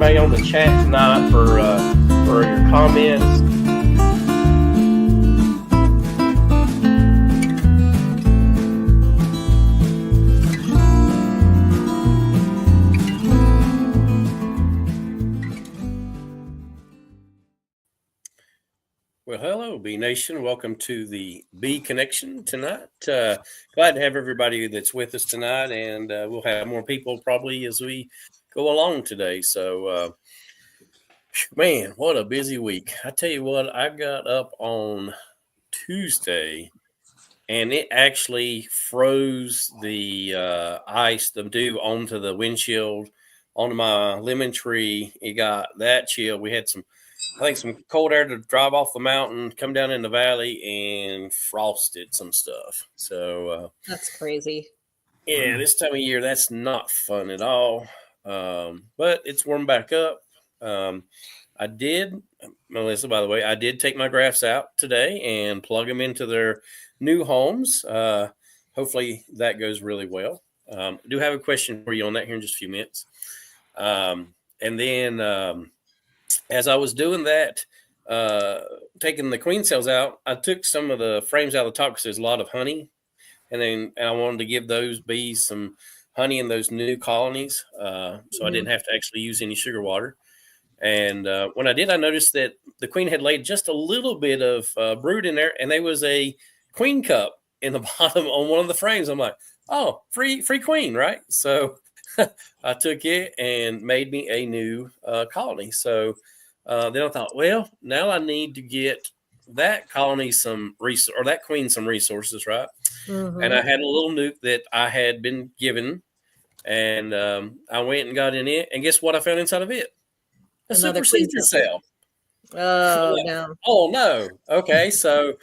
everybody on the chat tonight for your comments. Well, hello, Bee Nation. Welcome to the Bee Connection tonight. Glad to have everybody that's with us tonight, and we'll have more people probably as we go along today. So, man, what a busy week. I tell you what, I got up on Tuesday, and it actually froze the ice, the dew onto the windshield, onto my lemon tree. It got that chill. We had some cold air to drive off the mountain, come down in the valley, and frosted some stuff. So that's crazy. Yeah, this time of year, that's not fun at all. But it's warmed back up. I did, Melissa, by the way, I did take my grafts out today and plug them into their new homes. Hopefully that goes really well. I do have a question for you on that here in just a few minutes. And then as I was doing that, taking the queen cells out, I took some of the frames out of the top because there's a lot of honey. And I wanted to give those bees some honey in those new colonies. So I didn't have to actually use any sugar water. And when I did, I noticed that the queen had laid just a little bit of brood in there, and there was a queen cup in the bottom on one of the frames. I'm like, oh, free queen, right? So I took it and made me a new colony. So then I thought, well, now I need to get that colony some or that queen some resources, right? And I had a little nuke that I had been given, and I went and got in it, and guess what I found inside of it? A super seeder cell. Oh, no. Oh, no. Okay, so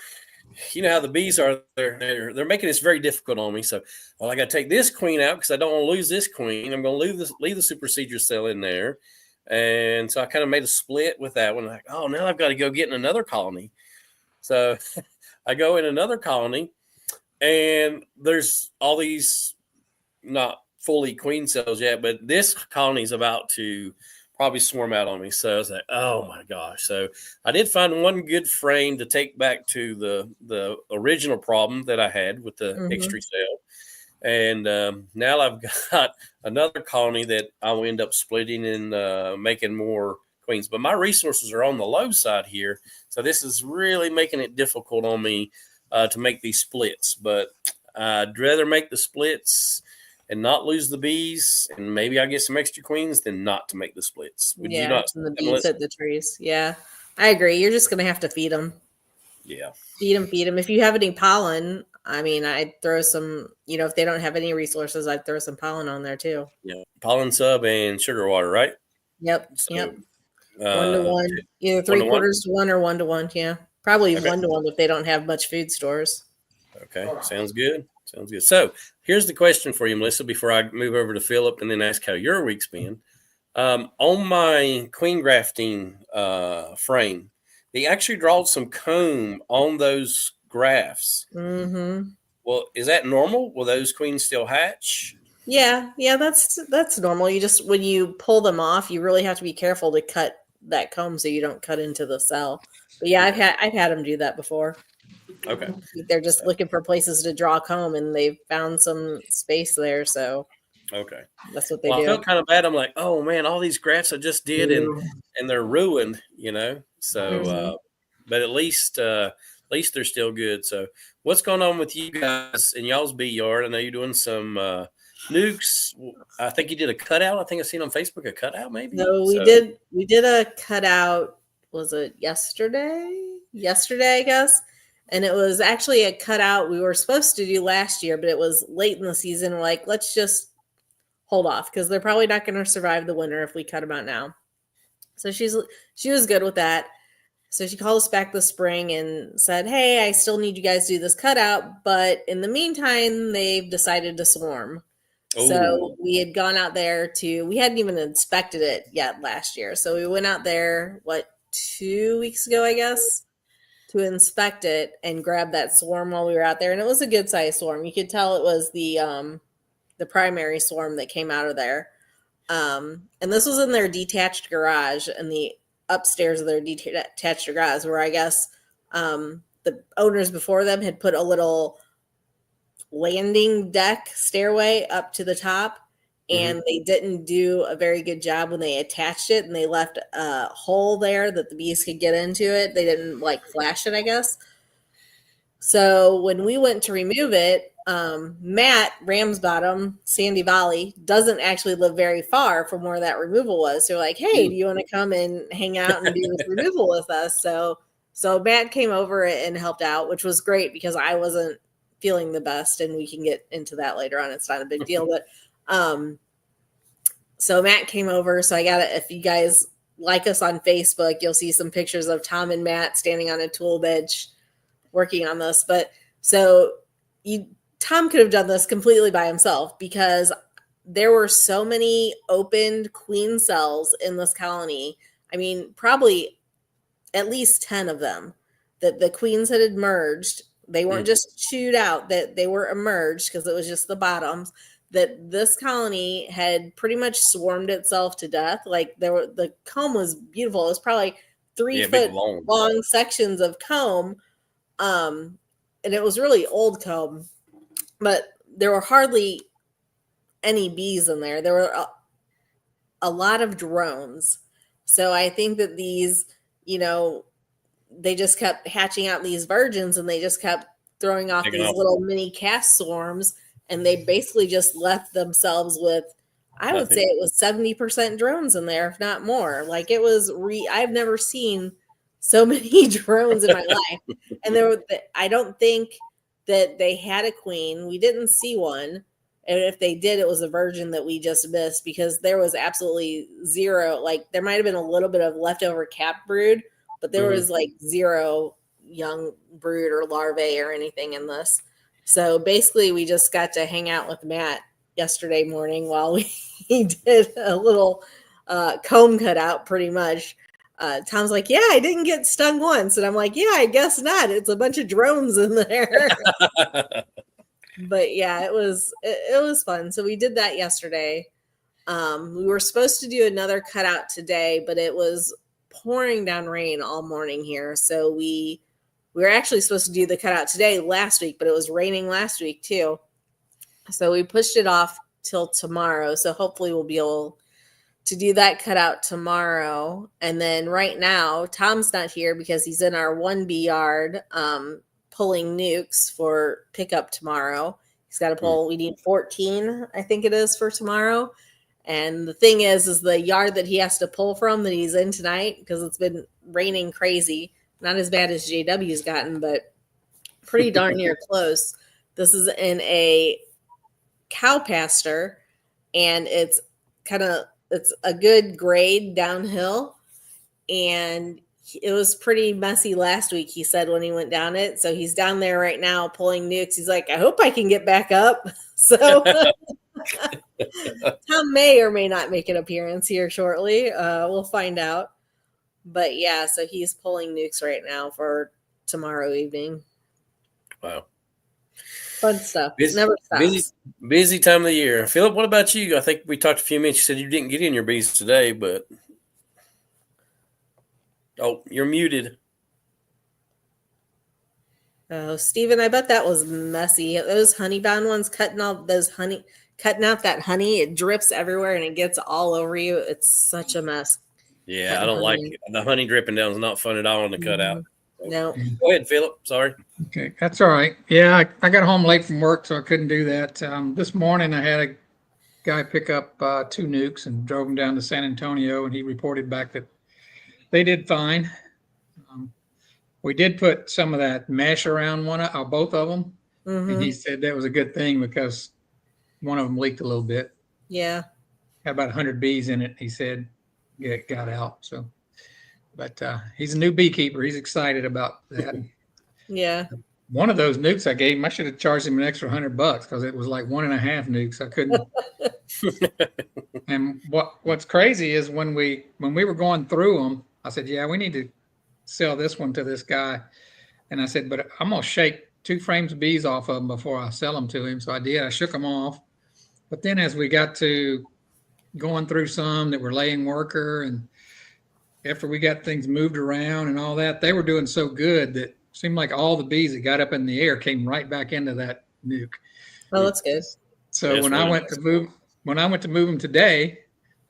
you know how the bees are. They're making this very difficult on me. So, well, I got to take this queen out because I don't want to lose this queen. I'm going to leave the super seeder cell in there. And so I kind of made a split with that one. Like, oh, now I've got to go get in another colony. So I go in another colony, and there's all these not fully queen cells yet, but this colony is about to probably swarm out on me. So I was like, oh my gosh. So I did find one good frame to take back to the original problem that I had with the extra cell. And now I've got another colony that I'll end up splitting and making more queens. But my resources are on the low side here. So this is really making it difficult on me to make these splits. But I'd rather make the splits and not lose the bees, and maybe I get some extra queens than not to make the splits. Would you not? The bees hit the trees. Yeah, I agree. You're just going to have to feed them. Yeah. Feed them. If you have any pollen, I mean, I'd throw some, if they don't have any resources, I'd throw some pollen on there too. Yeah. Pollen sub and sugar water, right? Yep. So, yep. 1-to-1, either 3/4 to 1 or 1-to-1. Yeah. Probably 1-to-1 if they don't have much food stores. Okay. Sounds good. So here's the question for you, Melissa, before I move over to Philip and then ask how your week's been. On my queen grafting frame, they actually drawed some comb on those grafts. Well, is that normal? Will those queens still hatch? Yeah, that's normal. You just, when you pull them off, you really have to be careful to cut that comb so you don't cut into the cell. But yeah, I've had them do that before. Okay. They're just looking for places to draw comb, and they've found some space there. So okay, that's what they do. I felt kind of bad. I'm like, oh man, all these grafts I just did and they're ruined, So, but at least they're still good. So, what's going on with you guys in y'all's bee yard? I know you're doing some nukes. I think you did a cutout. I think I've seen on Facebook a cutout, maybe. No, we did a cutout. Was it yesterday? Yesterday, I guess. And it was actually a cutout we were supposed to do last year, but it was late in the season. We're like, let's just hold off because they're probably not going to survive the winter if we cut them out now. So she was good with that. So she called us back this spring and said, hey, I still need you guys to do this cutout. But in the meantime, they've decided to swarm. Ooh. So we had gone out there we hadn't even inspected it yet last year. So we went out there, 2 weeks ago, I guess, to inspect it and grab that swarm while we were out there. And it was a good sized swarm. You could tell it was the primary swarm that came out of there. And this was in their detached garage, and the upstairs of their detached garage, where I guess the owners before them had put a little landing deck stairway up to the top, and they didn't do a very good job when they attached it, and they left a hole there that the bees could get into it. They didn't like flash it, I guess. So when we went to remove it, Matt Ramsbottom, Sandy Valley, doesn't actually live very far from where that removal was. So we're like, hey, do you want to come and hang out and do this removal with us? So Matt came over and helped out, which was great because I wasn't feeling the best, and we can get into that later on. It's not a big deal, but so Matt came over. So I got it. If you guys like us on Facebook, you'll see some pictures of Tom and Matt standing on a tool bench working on this. But so Tom could have done this completely by himself because there were so many opened queen cells in this colony. I mean, probably at least 10 of them that the queens had emerged. They weren't just chewed out, that they were emerged because it was just the bottoms, that this colony had pretty much swarmed itself to death. Like the comb was beautiful. It was probably 3-foot long sections of comb. And it was really old comb, but there were hardly any bees in there. There were a lot of drones. So I think that these, they just kept hatching out these virgins, and they just kept throwing off these little mini cast swarms, and they basically just left themselves with, I would say it was 70% drones in there, if not more. Like it was, I've never seen so many drones in my life. And I don't think that they had a queen. We didn't see one. And if they did, it was a virgin that we just missed because there was absolutely zero. Like there might have been a little bit of leftover cap brood, but there was like zero young brood or larvae or anything in this. So basically we just got to hang out with Matt yesterday morning while we did a little comb cutout pretty much. Tom's like, yeah, I didn't get stung once. And I'm like, yeah, I guess not. It's a bunch of drones in there. But yeah, it was fun. So we did that yesterday. We were supposed to do another cutout today, but it was pouring down rain all morning here. So we were actually supposed to do the cutout today last week, but it was raining last week too. So we pushed it off till tomorrow. So hopefully we'll be able to do that cutout tomorrow. And then right now, Tom's not here because he's in our 1B yard pulling nukes for pickup tomorrow. He's got to pull, we need 14, I think it is, for tomorrow. And the thing is the yard that he has to pull from that he's in tonight, because it's been raining crazy, not as bad as JW's gotten, but pretty darn near close. This is in a cow pasture, and it's a good grade downhill, and it was pretty messy last week, he said, when he went down it. So he's down there right now pulling nukes. He's like, I hope I can get back up. So Tom may or may not make an appearance here shortly. We'll find out. But yeah, so he's pulling nukes right now for tomorrow evening. Wow. Fun stuff. Never stops. Busy time of the year. Philip, what about you? I think we talked a few minutes. You said you didn't get in your bees today, but you're muted. Oh, Steven, I bet that was messy. Those honeybound ones cutting out that honey, it drips everywhere and it gets all over you. It's such a mess. Yeah, I don't like it. The honey dripping down is not fun at all on the cutout. No. Go ahead, Philip. Sorry. Okay, that's all right. Yeah, I got home late from work, so I couldn't do that. This morning, I had a guy pick up 2 nukes and drove them down to San Antonio, and he reported back that they did fine. We did put some of that mesh around both of them, and he said that was a good thing because one of them leaked a little bit. Yeah. Had about 100 bees in it, he said. It got out. So, but he's a new beekeeper. He's excited about that. Yeah. One of those nukes I gave him, I should have charged him an extra $100 because it was like 1.5 nukes. I couldn't. And what's crazy is when we were going through them, I said, yeah, we need to sell this one to this guy. And I said, but I'm going to shake 2 frames of bees off of them before I sell them to him. So I did. I shook them off. But then as we got to going through some that were laying worker, and after we got things moved around and all that, they were doing so good that it seemed like all the bees that got up in the air came right back into that nuke. Oh, that's good. So That's when really I went nice. to move them today,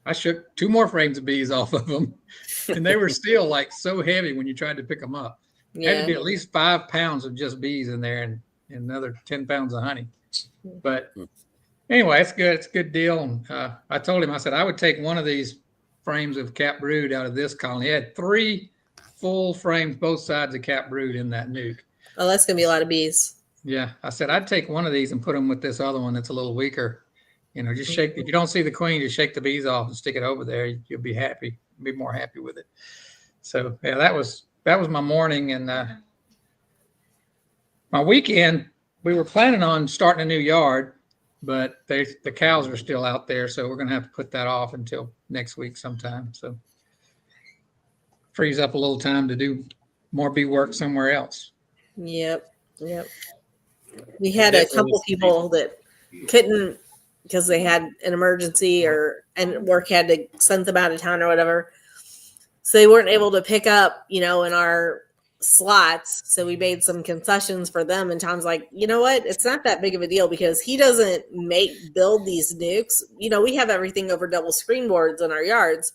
I shook 2 more frames of bees off of them, and they were still like so heavy when you tried to pick them up. Had to Yeah. be at least 5 pounds of just bees in there, and another 10 pounds of honey. But anyway, it's good. It's a good deal. And I told him, I said, I would take one of these frames of cap brood out of this colony. He had 3 full frames, both sides of cap brood in that nuke. Oh, that's gonna be a lot of bees. Yeah, I said I'd take one of these and put them with this other one that's a little weaker. Just shake. If you don't see the queen, just shake the bees off and stick it over there. You'll be happy. Be more happy with it. So yeah, that was my morning, and my weekend. We were planning on starting a new yard, but the cows are still out there, so we're gonna have to put that off until next week sometime. So frees up a little time to do more bee work somewhere else. Yep. We had a couple people that couldn't because they had an emergency and work had to send them out of town or whatever. So they weren't able to pick up, in our slots. So we made some concessions for them. And Tom's like, you know what? It's not that big of a deal because he doesn't build these nukes. We have everything over double screen boards in our yards.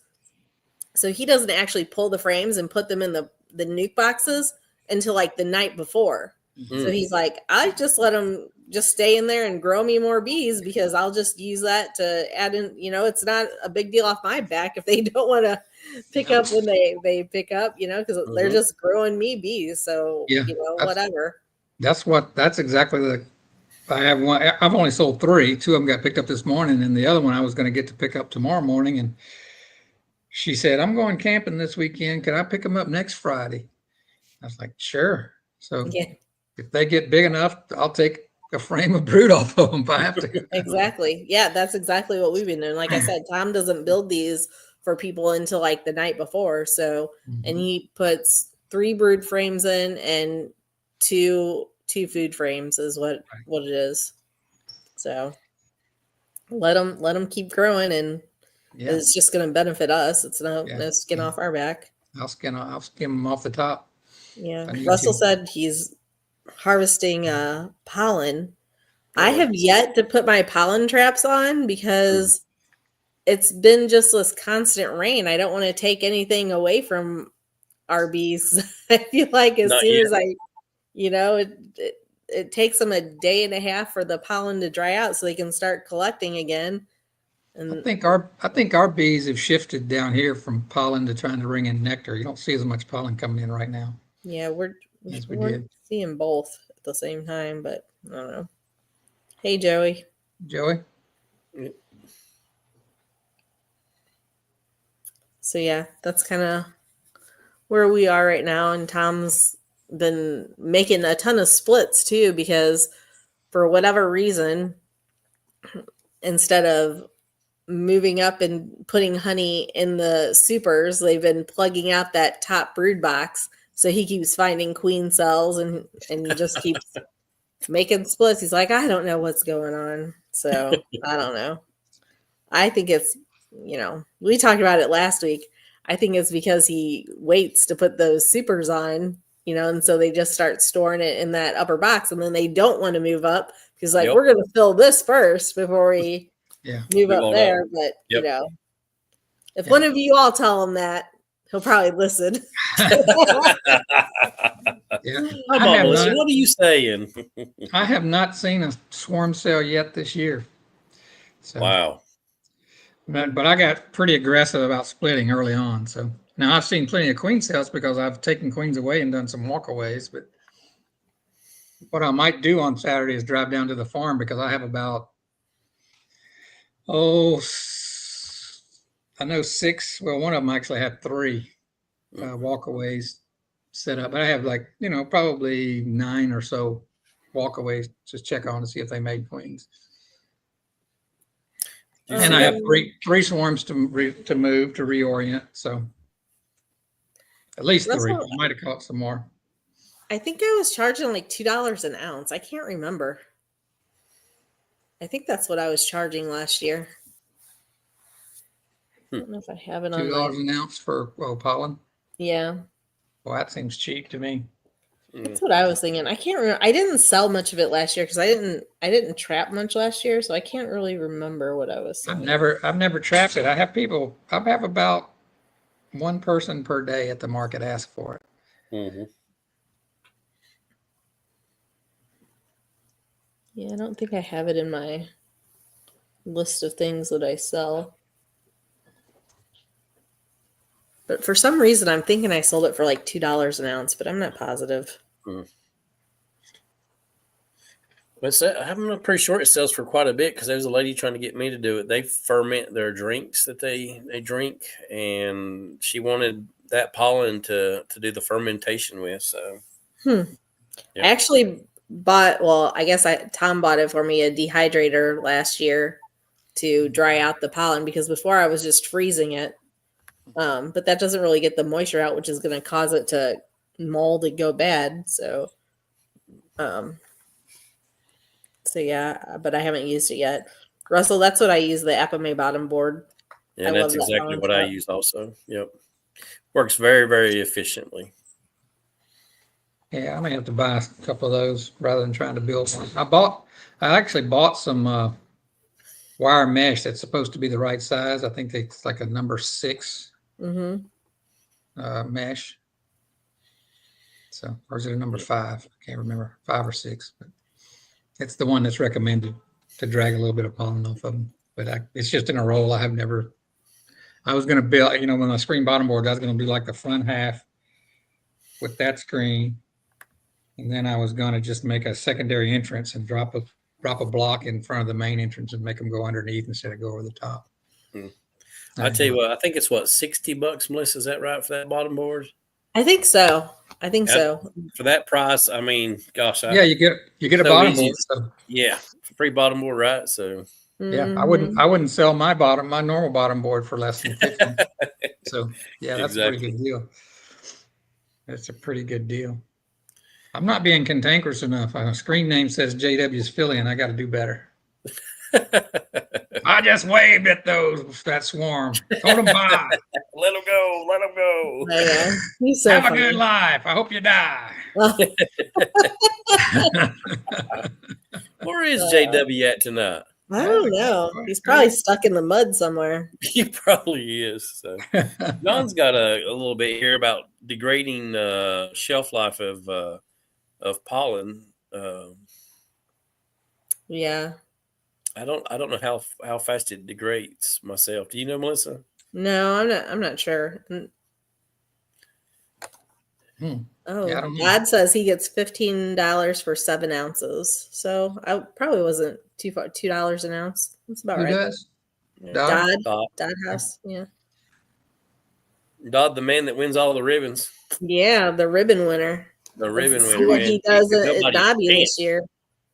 So he doesn't actually pull the frames and put them in the nuke boxes until like the night before. So he's like, I just let them just stay in there and grow me more bees because I'll just use that to add in, it's not a big deal off my back if they don't want to pick up when they pick up, because they're just growing me bees. So, whatever. That's exactly I have one. I've only sold 3. 2 of them got picked up this morning, and the other one I was going to get to pick up tomorrow morning. And she said, I'm going camping this weekend. Could I pick them up next Friday? I was like, sure. So if they get big enough, I'll take a frame of brood off of them if I have to. Exactly. Yeah, that's exactly what we've been doing. Like I said, Tom doesn't build these for people until like the night before. So, and he puts 3 brood frames in and two food frames is what it is. So let them keep growing, and it's just going to benefit us. It's no skin off our back. I'll skim them off the top. Yeah. Russell said he's harvesting pollen. I have yet to put my pollen traps on because it's been just this constant rain. I don't want to take anything away from our bees. I feel like as soon as it takes them a day and a half for the pollen to dry out so they can start collecting again. And I think our bees have shifted down here from pollen to trying to bring in nectar. You don't see as much pollen coming in right now. Yeah, we're seeing both at the same time, but I don't know. Hey, Joey. So yeah, that's kind of where we are right now. And Tom's been making a ton of splits too, because for whatever reason, instead of moving up and putting honey in the supers, they've been plugging out that top brood box. So he keeps finding queen cells and just keeps making splits. He's like, I don't know what's going on. So I don't know. I think it's, we talked about it last week. I think it's because he waits to put those supers on, and so they just start storing it in that upper box, and then they don't want to move up because we're going to fill this first before we move up there. But, if one of you all tell him that, he'll probably listen. Come on, Melissa, what are you saying? I have not seen a swarm cell yet this year. So, wow. But I got pretty aggressive about splitting early on. So now I've seen plenty of queen cells because I've taken queens away and done some walkaways. But what I might do on Saturday is drive down to the farm because I have about, I know 6. Well, one of them actually had 3 walkaways set up. But I have probably 9 or so walkaways to check on to see if they made queens. And I have 3 swarms to move, to reorient. So at least 3. I might have caught some more. I think I was charging like $2 an ounce. I can't remember. I think that's what I was charging last year. I don't know if I have it on $2 my. an ounce for pollen. Yeah, Well, that seems cheap to me. that's what I was thinking. I can't remember. I didn't sell much of it last year because I didn't trap much last year, so I can't really remember what I was I've selling. never trapped it. I have about one person per day at the market ask for it. Mm-hmm. Yeah, I don't think I have it in my list of things that I sell. But for some reason, I'm thinking I sold it for like $2 an ounce, but I'm not positive. But I'm pretty sure it sells for quite a bit because there's a lady trying to get me to do it. They ferment their drinks that they drink, and she wanted that pollen to do the fermentation with. So, I Yep. actually bought. Well, I guess Tom bought it for me, a dehydrator last year to dry out the pollen because before I was just freezing it. But that doesn't really get the moisture out, which is going to cause it to mold and go bad. So yeah, but I haven't used it yet. Russell, that's what I use, the Apame bottom board. Yeah, I and love that's that exactly pollen what I trap. use also. Yep. Works very, very efficiently. Yeah, I may have to buy a couple of those rather than trying to build one. I actually bought some wire mesh that's supposed to be the right size. I think it's like a number 6 mesh. So, or is it a number 5? I can't remember, 5 or 6. But it's the one that's recommended to drag a little bit of pollen off of them. But it's just in a roll. I was going to build, when my screen bottom board, I was going to do like the front half with that screen. And then I was going to just make a secondary entrance and drop a block in front of the main entrance and make them go underneath instead of go over the top. I tell you what, I think it's $60, Melissa. Is that right for that bottom board? I think so. For that price, I mean, gosh, yeah, you get a so bottom easy. board. So. Yeah, free bottom board, right? So Yeah, I wouldn't sell my normal bottom board for less than 50. So yeah, that's a pretty good deal. That's a pretty good deal. I'm not being cantankerous enough. A screen name says JW's Philly, and I got to do better. I just waved at that swarm. Told them bye. Let them go. Let them go. Yeah, he's so Have funny. a good life. I hope you die. Where is JW at tonight? I don't know. He's probably stuck in the mud somewhere. He probably is. So. John's got a little bit here about degrading shelf life of pollen. Yeah. I don't know how fast it degrades myself. Do you know, Melissa? No, I'm not sure. Oh, yeah, I don't know. Dad says he gets $15 for 7 ounces. So I probably wasn't too far. $2 an ounce. That's about Who right. does? Dodd Dodd House. Yeah. Dodd, the man that wins all the ribbons. Yeah, the ribbon winner. The ribbon See winner. what he does at Nobby can. this year.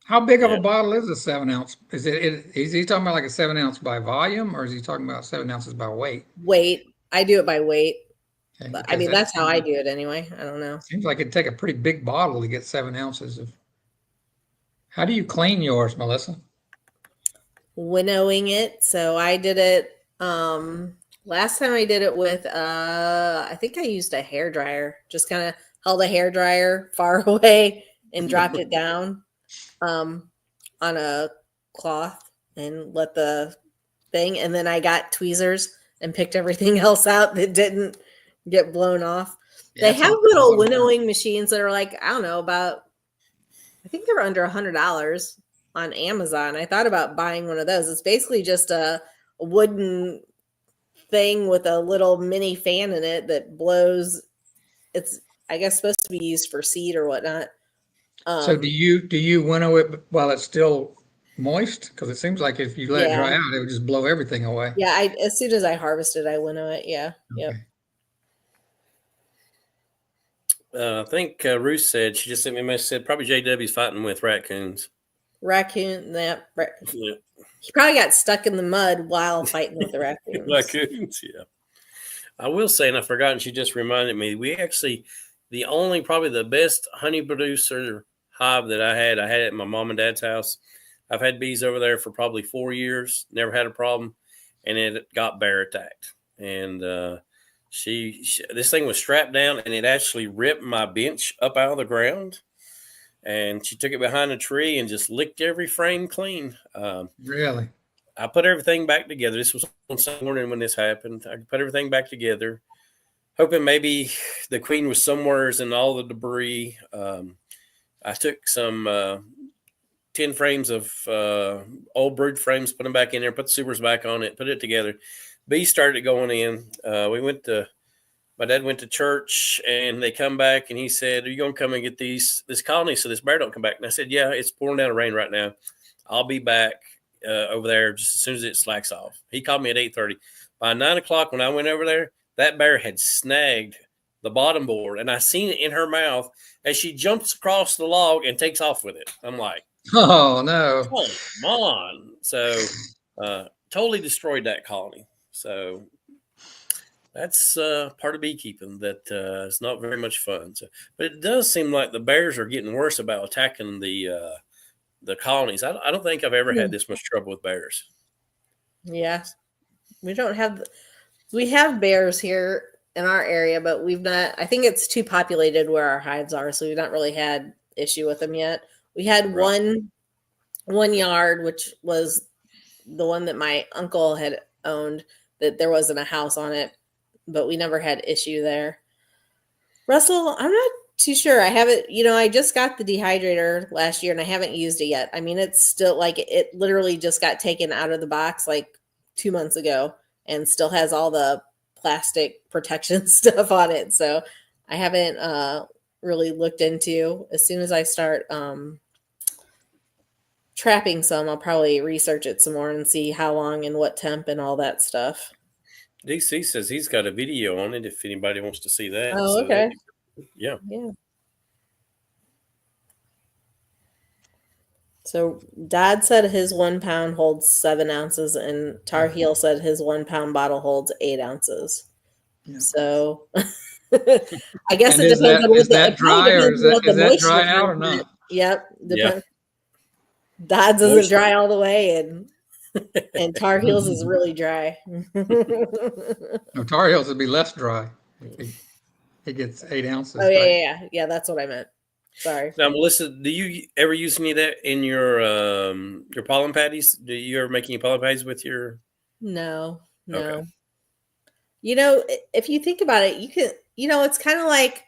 How big of a bottle is a 7 ounce? Is he talking about like a 7 ounce by volume, or is he talking about 7 ounces by weight? Weight. I do it by weight. Okay, I mean, that's how I do it anyway. I don't know. Seems like it'd take a pretty big bottle to get 7 ounces of. How do you clean yours, Melissa? Winnowing it. So I did it. Last time I did it with I think I used a hair dryer. Just kind of held a hair dryer far away and dropped it down on a cloth and let the thing. And then I got tweezers and picked everything else out that didn't get blown off. Yeah, they have little winnowing machines that are like, I don't know, I think they were under $100 on Amazon. I thought about buying one of those. It's basically just a wooden thing with a little mini fan in it that blows. It's, I guess, supposed to be used for seed or whatnot. So do you winnow it while it's still moist? Because it seems like if you let it dry out, it would just blow everything away. Yeah, as soon as I harvest it, I winnow it. Yeah. Okay. I think Ruth said, she just sent me a message, said probably JW's fighting with raccoons. Raccoon, Yeah. He probably got stuck in the mud while fighting with the raccoons. Raccoons, yeah. I will say, and I forgot, and she just reminded me, we actually, probably the best honey producer hive that I had it at my mom and dad's house. I've had bees over there for probably 4 years, never had a problem, and it got bear attacked. and this thing was strapped down, and it actually ripped my bench up out of the ground. And she took it behind a tree and just licked every frame clean. Really? I put everything back together. This was on Sunday morning when this happened. I put everything back together, hoping maybe the queen was somewhere in all the debris. I took some 10 frames of old brood frames, put them back in there, put the supers back on it, put it together. Bees started going in. My dad went to church, and they come back, and he said, "Are you going to come and get this colony so this bear don't come back?" And I said, "Yeah, it's pouring down rain right now. I'll be back over there just as soon as it slacks off." He called me at 8:30. By 9 o'clock when I went over there, that bear had snagged the bottom board, and I seen it in her mouth as she jumps across the log and takes off with it. I'm like, oh no, come on. So totally destroyed that colony. So that's part of beekeeping that is not very much fun. So, but it does seem like the bears are getting worse about attacking the colonies. I don't think I've ever had this much trouble with bears. Yeah, we don't have. We have bears here in our area, but we've not. I think it's too populated where our hives are, so we've not really had issue with them yet. We had one yard, which was the one that my uncle had owned, that there wasn't a house on it, but we never had issue there. Russell, I'm not too sure. I haven't, I just got the dehydrator last year and I haven't used it yet. I mean, it's still like it literally just got taken out of the box like 2 months ago and still has all the plastic protection stuff on it. So I haven't really looked into. As soon as I start trapping some, I'll probably research it some more and see how long and what temp and all that stuff. DC says he's got a video on it if anybody wants to see that. Oh, okay. Yeah. So Dad said his 1 pound holds 7 ounces, and Tar Heel said his 1 pound bottle holds 8 ounces. Yeah. So I guess and it depends on is that dry or is that dry out or not? Yep. Depends. Yeah. Dad's isn't dry all the way, and Tar Heels is really dry. No, Tar Heels would be less dry. He gets 8 ounces. Oh yeah. That's what I meant. Sorry. Now, Melissa, do you ever use any of that in your pollen patties? Do you ever make any pollen patties with your? No. Okay. If you think about it, you can. It's kind of like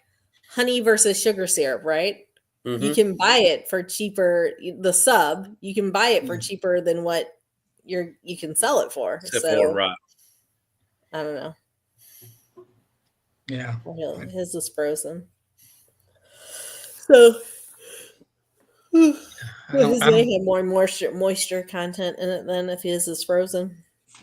honey versus sugar syrup, right? Mm-hmm. You can buy it for cheaper. The sub, you can buy it for cheaper than what you can sell it for. Right. I don't know. Yeah. His is frozen. So his may have more moisture content in it than if his is frozen.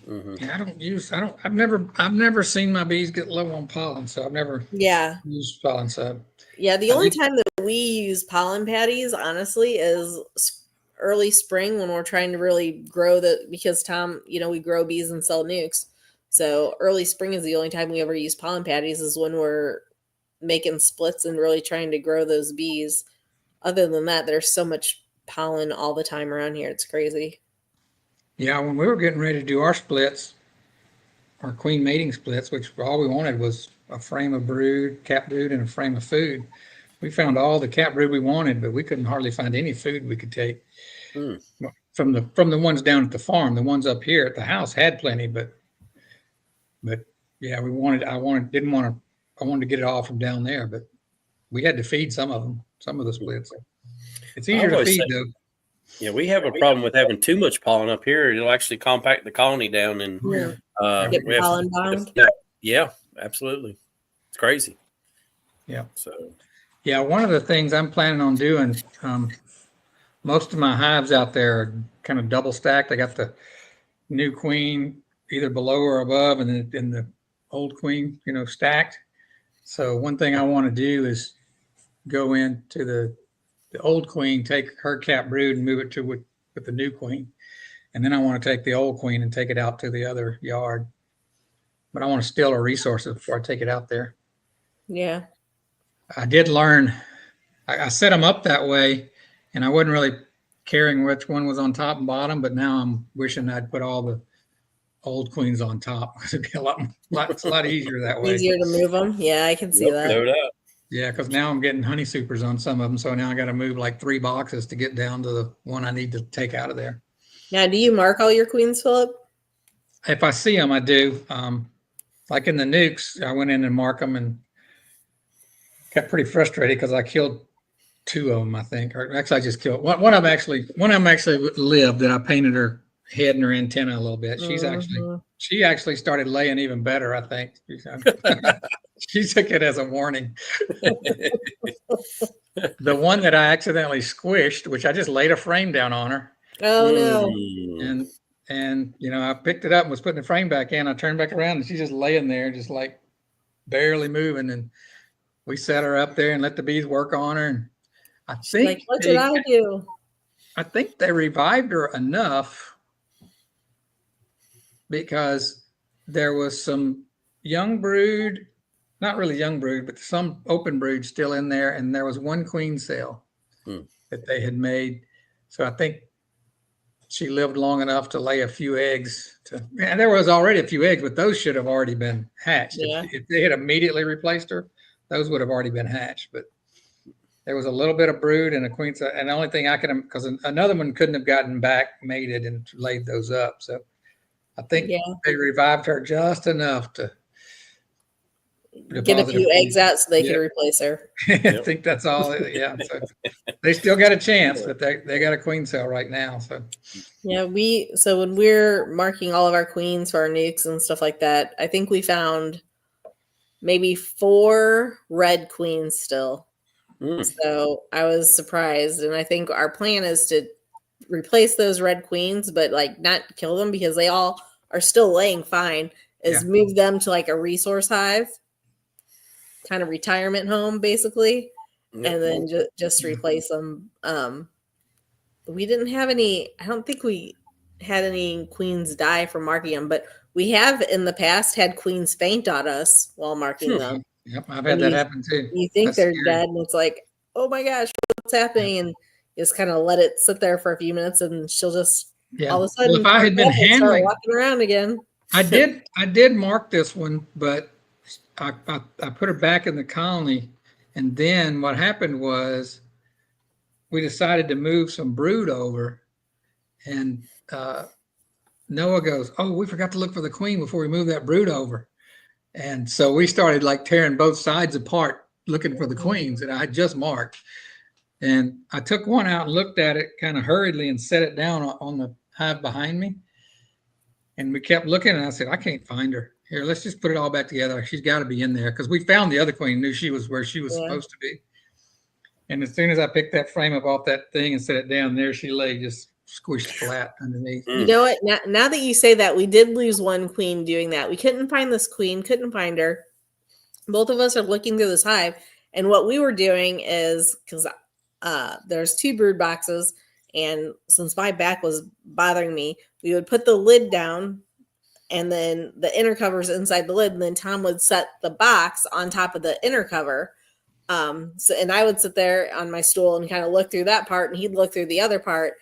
Mm-hmm. Yeah, I've never seen my bees get low on pollen, so I've never used pollen sub. Yeah, the only time that we use pollen patties, honestly, is early spring when we're trying to really grow because Tom, we grow bees and sell nukes. So early spring is the only time we ever use pollen patties, is when we're making splits and really trying to grow those bees. Other than that, there's so much pollen all the time around here. It's crazy. Yeah, when we were getting ready to do our splits, our queen mating splits, which all we wanted was a frame of brood, cap brood, and a frame of food. We found all the cap brood we wanted, but we couldn't hardly find any food we could take from the ones down at the farm. The ones up here at the house had plenty, but yeah, I wanted to get it all from down there, but we had to feed some of the splits. It's easier to feed though. Yeah, we have a problem with having too much pollen up here. It'll actually compact the colony down and get pollen bound. Yeah, absolutely. It's crazy. Yeah. So yeah, one of the things I'm planning on doing, most of my hives out there are kind of double stacked. I got the new queen either below or above, and then the old queen, stacked. So one thing I want to do is go into the old queen, take her cap brood and move it to with the new queen. And then I want to take the old queen and take it out to the other yard. But I want to steal her resources before I take it out there. Yeah. I did learn, I set them up that way, and I wasn't really caring which one was on top and bottom, but now I'm wishing I'd put all old queens on top. It'd be it's a lot easier that way. Easier to move them. Yeah, I can see Nope, that. no doubt. Yeah, because now I'm getting honey supers on some of them. So now I got to move like 3 boxes to get down to the one I need to take out of there. Now, do you mark all your queens, Philip? If I see them, I do. Like in the nukes, I went in and marked them and got pretty frustrated because I killed 2 of them, I think. Or actually, I just killed one of them. One of them actually lived, and I painted her head and her antenna a little bit. She actually started laying even better, I think. She took it as a warning. The one that I accidentally squished, which I just laid a frame down on her. Oh no. And I picked it up and was putting the frame back in. I turned back around and she's just laying there, just like barely moving. And we set her up there and let the bees work on her. And I think like, what did I do? I think they revived her enough because there was some young brood, not really young brood, but some open brood still in there. And there was 1 queen cell that they had made. So I think she lived long enough to lay a few eggs. And there was already a few eggs, but those should have already been hatched. Yeah. If they had immediately replaced her, those would have already been hatched. But there was a little bit of brood and a queen cell. And the only thing I could, because another one couldn't have gotten back, mated, and laid those up. So I think they revived her just enough to get a few eggs out so they can replace her. I think that's all. Yeah. So they still got a chance, but they got a queen cell right now. So yeah, so when we're marking all of our queens for our nukes and stuff like that, I think we found maybe 4 red queens still. So I was surprised, and I think our plan is to replace those red queens, but like not kill them because they all are still laying fine. Move them to like a resource hive, kind of retirement home, basically, and then just replace them. We didn't have any. I don't think we had any queens die from marking them, but we have in the past had queens faint on us while marking them. Yep, I've had that happen too. You think they're dead, and it's like, oh my gosh, what's happening? And you just kind of let it sit there for a few minutes, and she'll just all of a sudden, if I had been handling, walking around again. I did mark this one, but I put her back in the colony, and then what happened was we decided to move some brood over, and Noah goes, "Oh, we forgot to look for the queen before we move that brood over." And so we started like tearing both sides apart, looking for the queens that I had just marked. And I took one out and looked at it kind of hurriedly and set it down on the hive behind me. And we kept looking, and I said, I can't find her. Here, let's just put it all back together. She's got to be in there, because we found the other queen, knew she was where she was supposed to be. And as soon as I picked that frame up off that thing and set it down, there she lay, just squished flat underneath. You know what? Now that you say that, we did lose 1 queen doing that. We couldn't find this queen, couldn't find her. Both of us are looking through this hive. And what we were doing is, because there's 2 brood boxes, and since my back was bothering me, we would put the lid down, and then the inner cover's inside the lid, and then Tom would set the box on top of the inner cover. And I would sit there on my stool and kind of look through that part, and he'd look through the other part.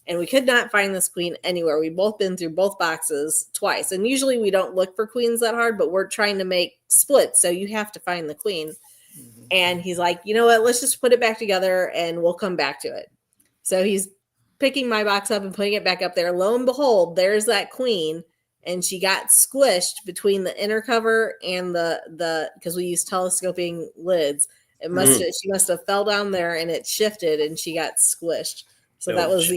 And we could not find this queen anywhere. We've both been through both boxes twice. And usually we don't look for queens that hard, but we're trying to make splits. So you have to find the queen. Mm-hmm. And he's like, you know what? Let's just put it back together and we'll come back to it. So he's picking my box up and putting it back up there. Lo and behold, there's that queen. And she got squished between the inner cover and the because we use telescoping lids. She must have fell down there and it shifted and she got squished. So that was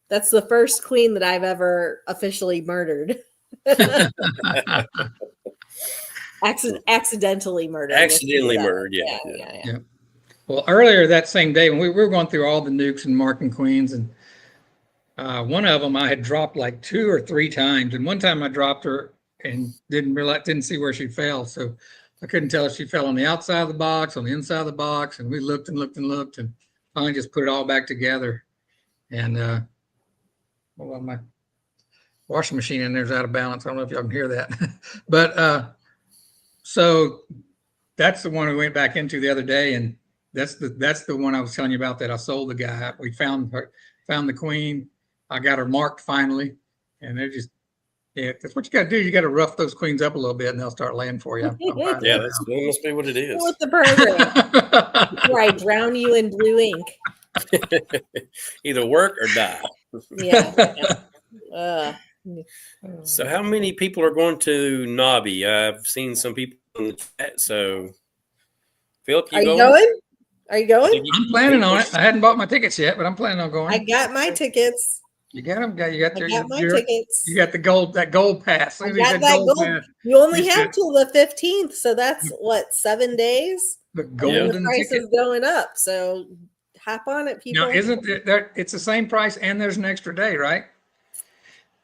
that's the first queen that I've ever officially murdered. Accidentally murdered. Accidentally murdered, yeah. Well, earlier that same day when we were going through all the nukes and marking queens, and one of them I had dropped like 2 or 3 times, and one time I dropped her and didn't see where she fell, so I couldn't tell if she fell on the outside of the box, on the inside of the box, and we looked and looked and looked, and finally just put it all back together. And well, my washing machine in there is out of balance. I don't know if y'all can hear that, but so that's the one we went back into the other day, and that's the one I was telling you about that I sold the guy. We found the queen. I got her marked finally, and they're just Yeah, that's what you got to do. You got to rough those queens up a little bit, and they'll start laying for you. Yeah, that must be what it is. With the program, before I drown you in blue ink. Either work or die. Yeah. So, how many people are going to NABA? I've seen some people in the chat. So, Philip, Are you going? Are you going? I'm planning on it. I hadn't bought my tickets yet, but I'm planning on going. I got my tickets. You got them. You got my tickets. You got the gold. That gold pass. I got that gold. Pass. You only have till the 15th, so that's what 7 days. The golden the price ticket is going up, so hop on it, people. Now, isn't it there? It's the same price, and there's an extra day, right?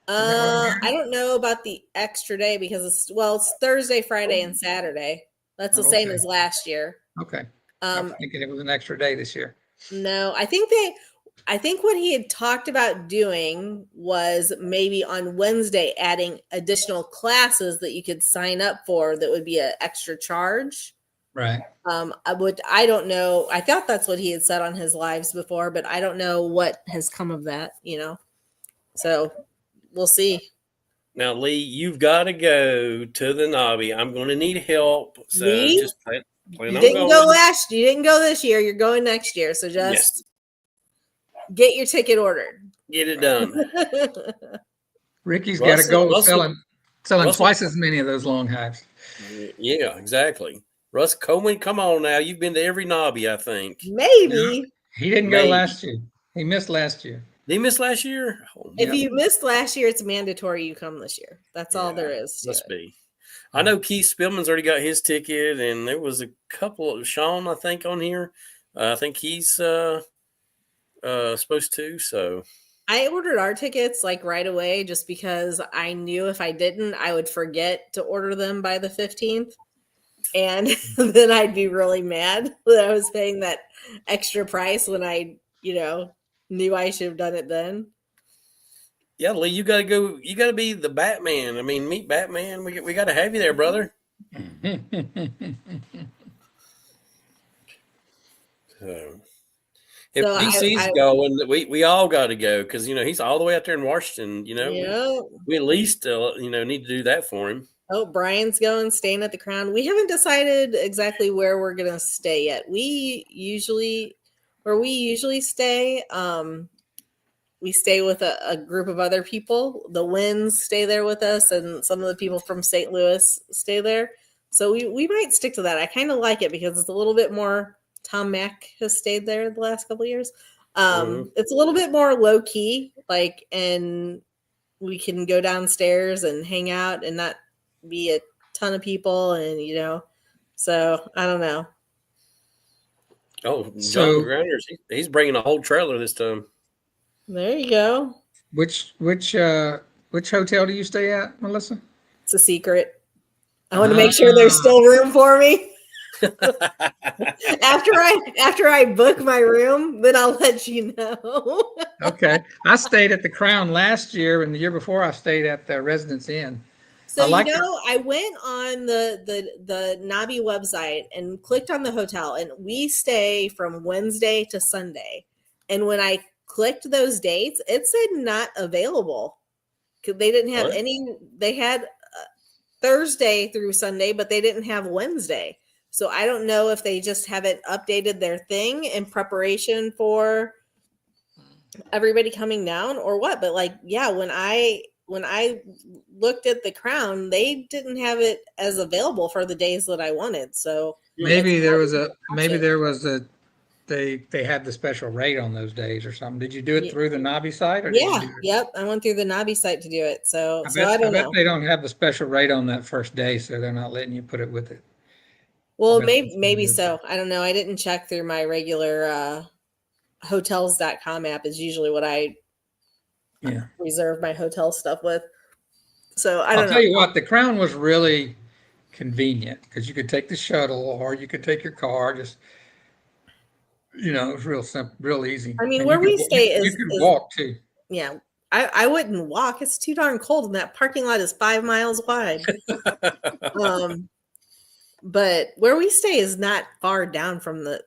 I don't know about the extra day because it's Thursday, Friday, and Saturday. That's the same as last year. Okay. I'm thinking it was an extra day this year. No, I think what he had talked about doing was maybe on Wednesday adding additional classes that you could sign up for that would be an extra charge. Right. I don't know. I thought that's what he had said on his lives before, but I don't know what has come of that, So we'll see. Now, Lee, you've got to go to the NABA. I'm going to need help. So Lee? Just plan You on didn't going. You didn't go this year. You're going next year. So just get your ticket ordered. Get it done. Ricky's got to go selling twice as many of those long hives. Yeah, exactly. Russ Coleman, come on now. You've been to every NABA, I think. Maybe. He didn't go last year. He missed last year. Did he miss last year? If you missed last year, it's mandatory you come this year. That's all there is. Must be. I know Keith Spillman's already got his ticket, and there was a couple of Sean, I think, on here. I think he's supposed to. So I ordered our tickets right away just because I knew if I didn't, I would forget to order them by the 15th. And then I'd be really mad that I was paying that extra price when I, knew I should have done it then. Yeah, Lee, you got to go. You got to be the Batman. I mean, meet Batman. We got to have you there, brother. If DC's going, we all got to go because he's all the way out there in Washington. We at least need to do that for him. Oh, Brian's going, staying at the Crown. We haven't decided exactly where we're gonna stay yet. We usually stay. We stay with a group of other people. The Winds stay there with us, and some of the people from St. Louis stay there. So we might stick to that. I kind of like it because it's a little bit more. Tom Mack has stayed there the last couple of years. It's a little bit more low key, and we can go downstairs and hang out and not be a ton of people, and so I don't know. Oh, John Grounders, he's bringing a whole trailer this time. There you go. Which hotel do you stay at, Melissa? It's a secret. I want to make sure there's still room for me. After I book my room, then I'll let you know. Okay. I stayed at the Crown last year, and the year before I stayed at the Residence Inn. So I went on the NABA website and clicked on the hotel, and we stay from Wednesday to Sunday. And when I clicked those dates, it said not available because they didn't have any. They had Thursday through Sunday, but they didn't have Wednesday. So I don't know if they just haven't updated their thing in preparation for everybody coming down or what. But when I looked at the Crown, they didn't have it as available for the days that I wanted. So they had the special rate on those days or something. Did you do it through the NABA site? Yep. I went through the NABA site to do it. So I don't know. They don't have the special rate on that first day, so they're not letting you put it with it. Well, maybe so. I don't know. I didn't check through my regular hotels.com app is usually what I reserve my hotel stuff with. So I'll tell you what, the Crown was really convenient because you could take the shuttle or you could take your car. Just it was real simple, real easy. I mean, where we stay you can walk too. Yeah, I wouldn't walk. It's too darn cold, and that parking lot is 5 miles wide. but where we stay is not far down from the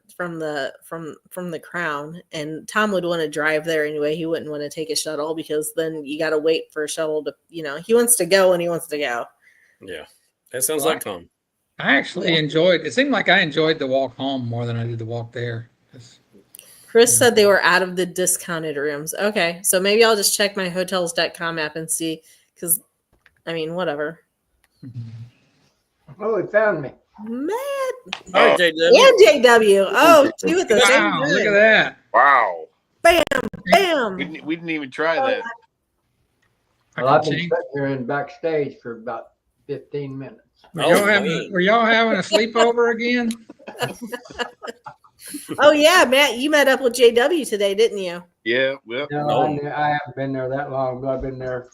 Crown, and Tom would want to drive there anyway. He wouldn't want to take a shuttle because then you got to wait for a shuttle to, he wants to go when he wants to go. Yeah, that sounds like Tom. I actually enjoyed. It seemed like I enjoyed the walk home more than I did the walk there. Chris said they were out of the discounted rooms. Okay, so maybe I'll just check my hotels.com app and see, because whatever. Oh, he found me. Man. All right, JW. And JW. Oh, two at the same Wow, time. look at that. Wow. Bam. We didn't even try that. Well, I've been sitting here in backstage for about 15 minutes. Were y'all having a sleepover again? Oh, yeah, Matt, you met up with JW today, didn't you? Yeah, well. No, I haven't been there that long, but I've been there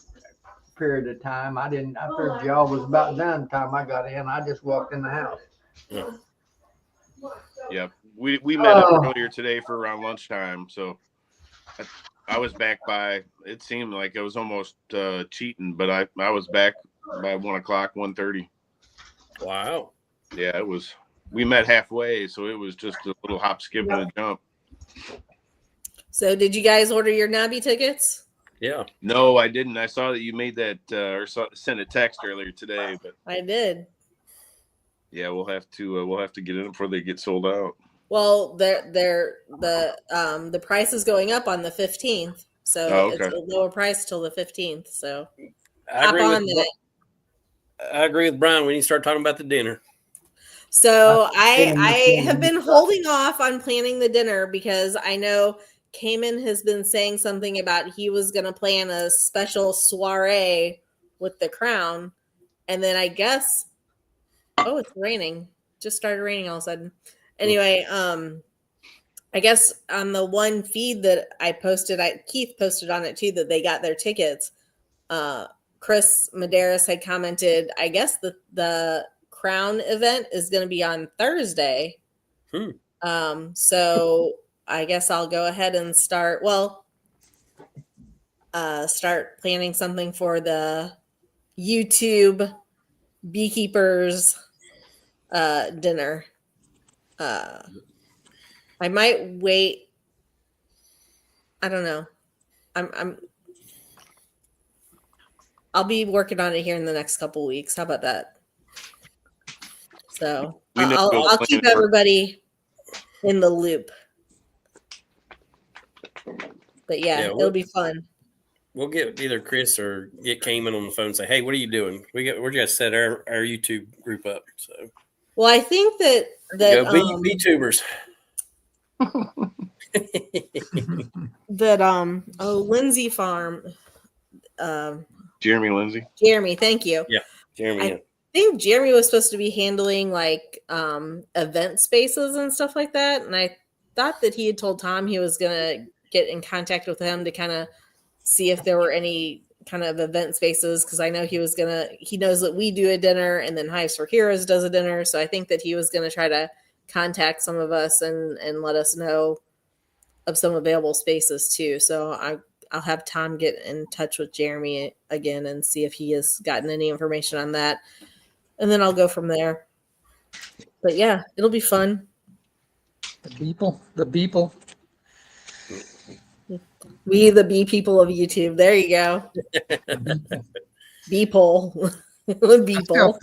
a period of time. I figured y'all was about done the time I got in. I just walked in the house. Yeah, we met up earlier today for around lunchtime, so I was back by, it seemed like I was almost cheating, but I was back by 1 o'clock, 1:30. Wow. Yeah, we met halfway, so it was just a little hop, skip, and a jump. So did you guys order your NABA tickets? Yeah. No, I didn't. I saw that you made that sent a text earlier today, but I did. yeah, we'll have to get in before they get sold out. Well, the price is going up on the 15th, so it's a lower price till the 15th. So I agree with Brian. We need to start talking about the dinner. So I have been holding off on planning the dinner because I know Cayman has been saying something about he was going to plan a special soiree with the Crown, and then I guess, it's raining. Just started raining all of a sudden. Anyway, I guess on the one feed that I posted, Keith posted on it too, that they got their tickets. Chris Medeiros had commented, I guess the Crown event is going to be on Thursday. So I guess I'll go ahead and start planning something for the YouTube beekeepers dinner. I might wait. I don't know. I'll be working on it here in the next couple weeks. How about that? So I'll keep everybody in the loop. But yeah, it'll be fun. We'll get either Chris or get Cayman on the phone and say, "Hey, what are you doing? We're just set our YouTube group up." So, well, I think that VTubers. that Lindsay Farm. Jeremy Lindsay. Jeremy, thank you. Yeah, Jeremy. I think Jeremy was supposed to be handling like event spaces and stuff like that, and I thought that he had told Tom he was gonna get in contact with him to kind of see if there were any kind of event spaces, because I know he knows that we do a dinner and then Hives for Heroes does a dinner, so I think that he was gonna try to contact some of us and let us know of some available spaces too. So I'll have Tom get in touch with Jeremy again and see if he has gotten any information on that. And then I'll go from there. But yeah, it'll be fun. The beeple. We, the bee people of YouTube. There you go. Beeple. Beeple.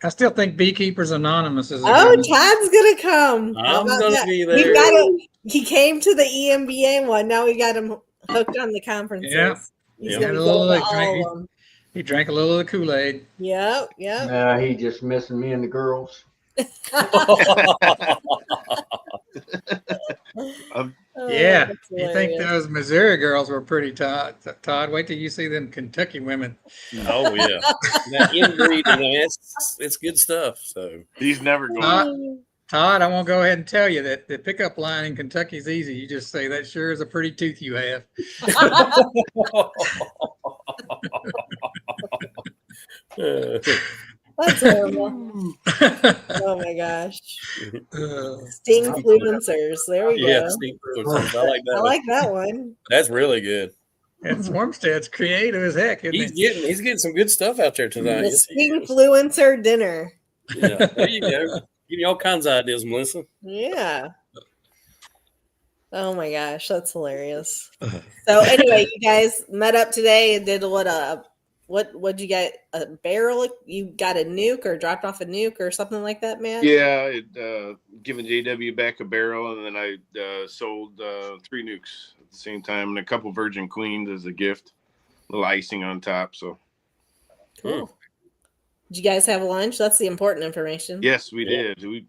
I still think Beekeepers Anonymous is. Todd's gonna come. I'm gonna be there. He came to the EMBA one. Now we got him hooked on the conferences. Yeah. He's gonna go to all of them. He drank a little of the Kool-Aid. Yep. He just missing me and the girls. Yeah, you think those Missouri girls were pretty, Todd? Wait till you see them Kentucky women. Oh yeah, that inbreed, it's good stuff. So he's never going. Todd, I won't go ahead and tell you that the pickup line in Kentucky is easy. You just say, "That sure is a pretty tooth you have." That's horrible. Oh my gosh. Stinkfluencers. There we go. Yeah, Stinkfluencers. I like that one. That's really good. And Swarmstead's creative as heck, isn't he's getting some good stuff out there tonight. The Stinkfluencer dinner. Yeah, there you go. Give me all kinds of ideas, Melissa. Yeah. Oh my gosh, that's hilarious. So anyway, you guys met up today and did what'd you get? A barrel? You got a nuke or dropped off a nuke or something like that, Matt? Yeah, giving JW back a barrel, and then I sold 3 nukes at the same time, and a couple Virgin Queens as a gift, a little icing on top. So Cool. Did you guys have lunch? That's the important information. yes, we did. We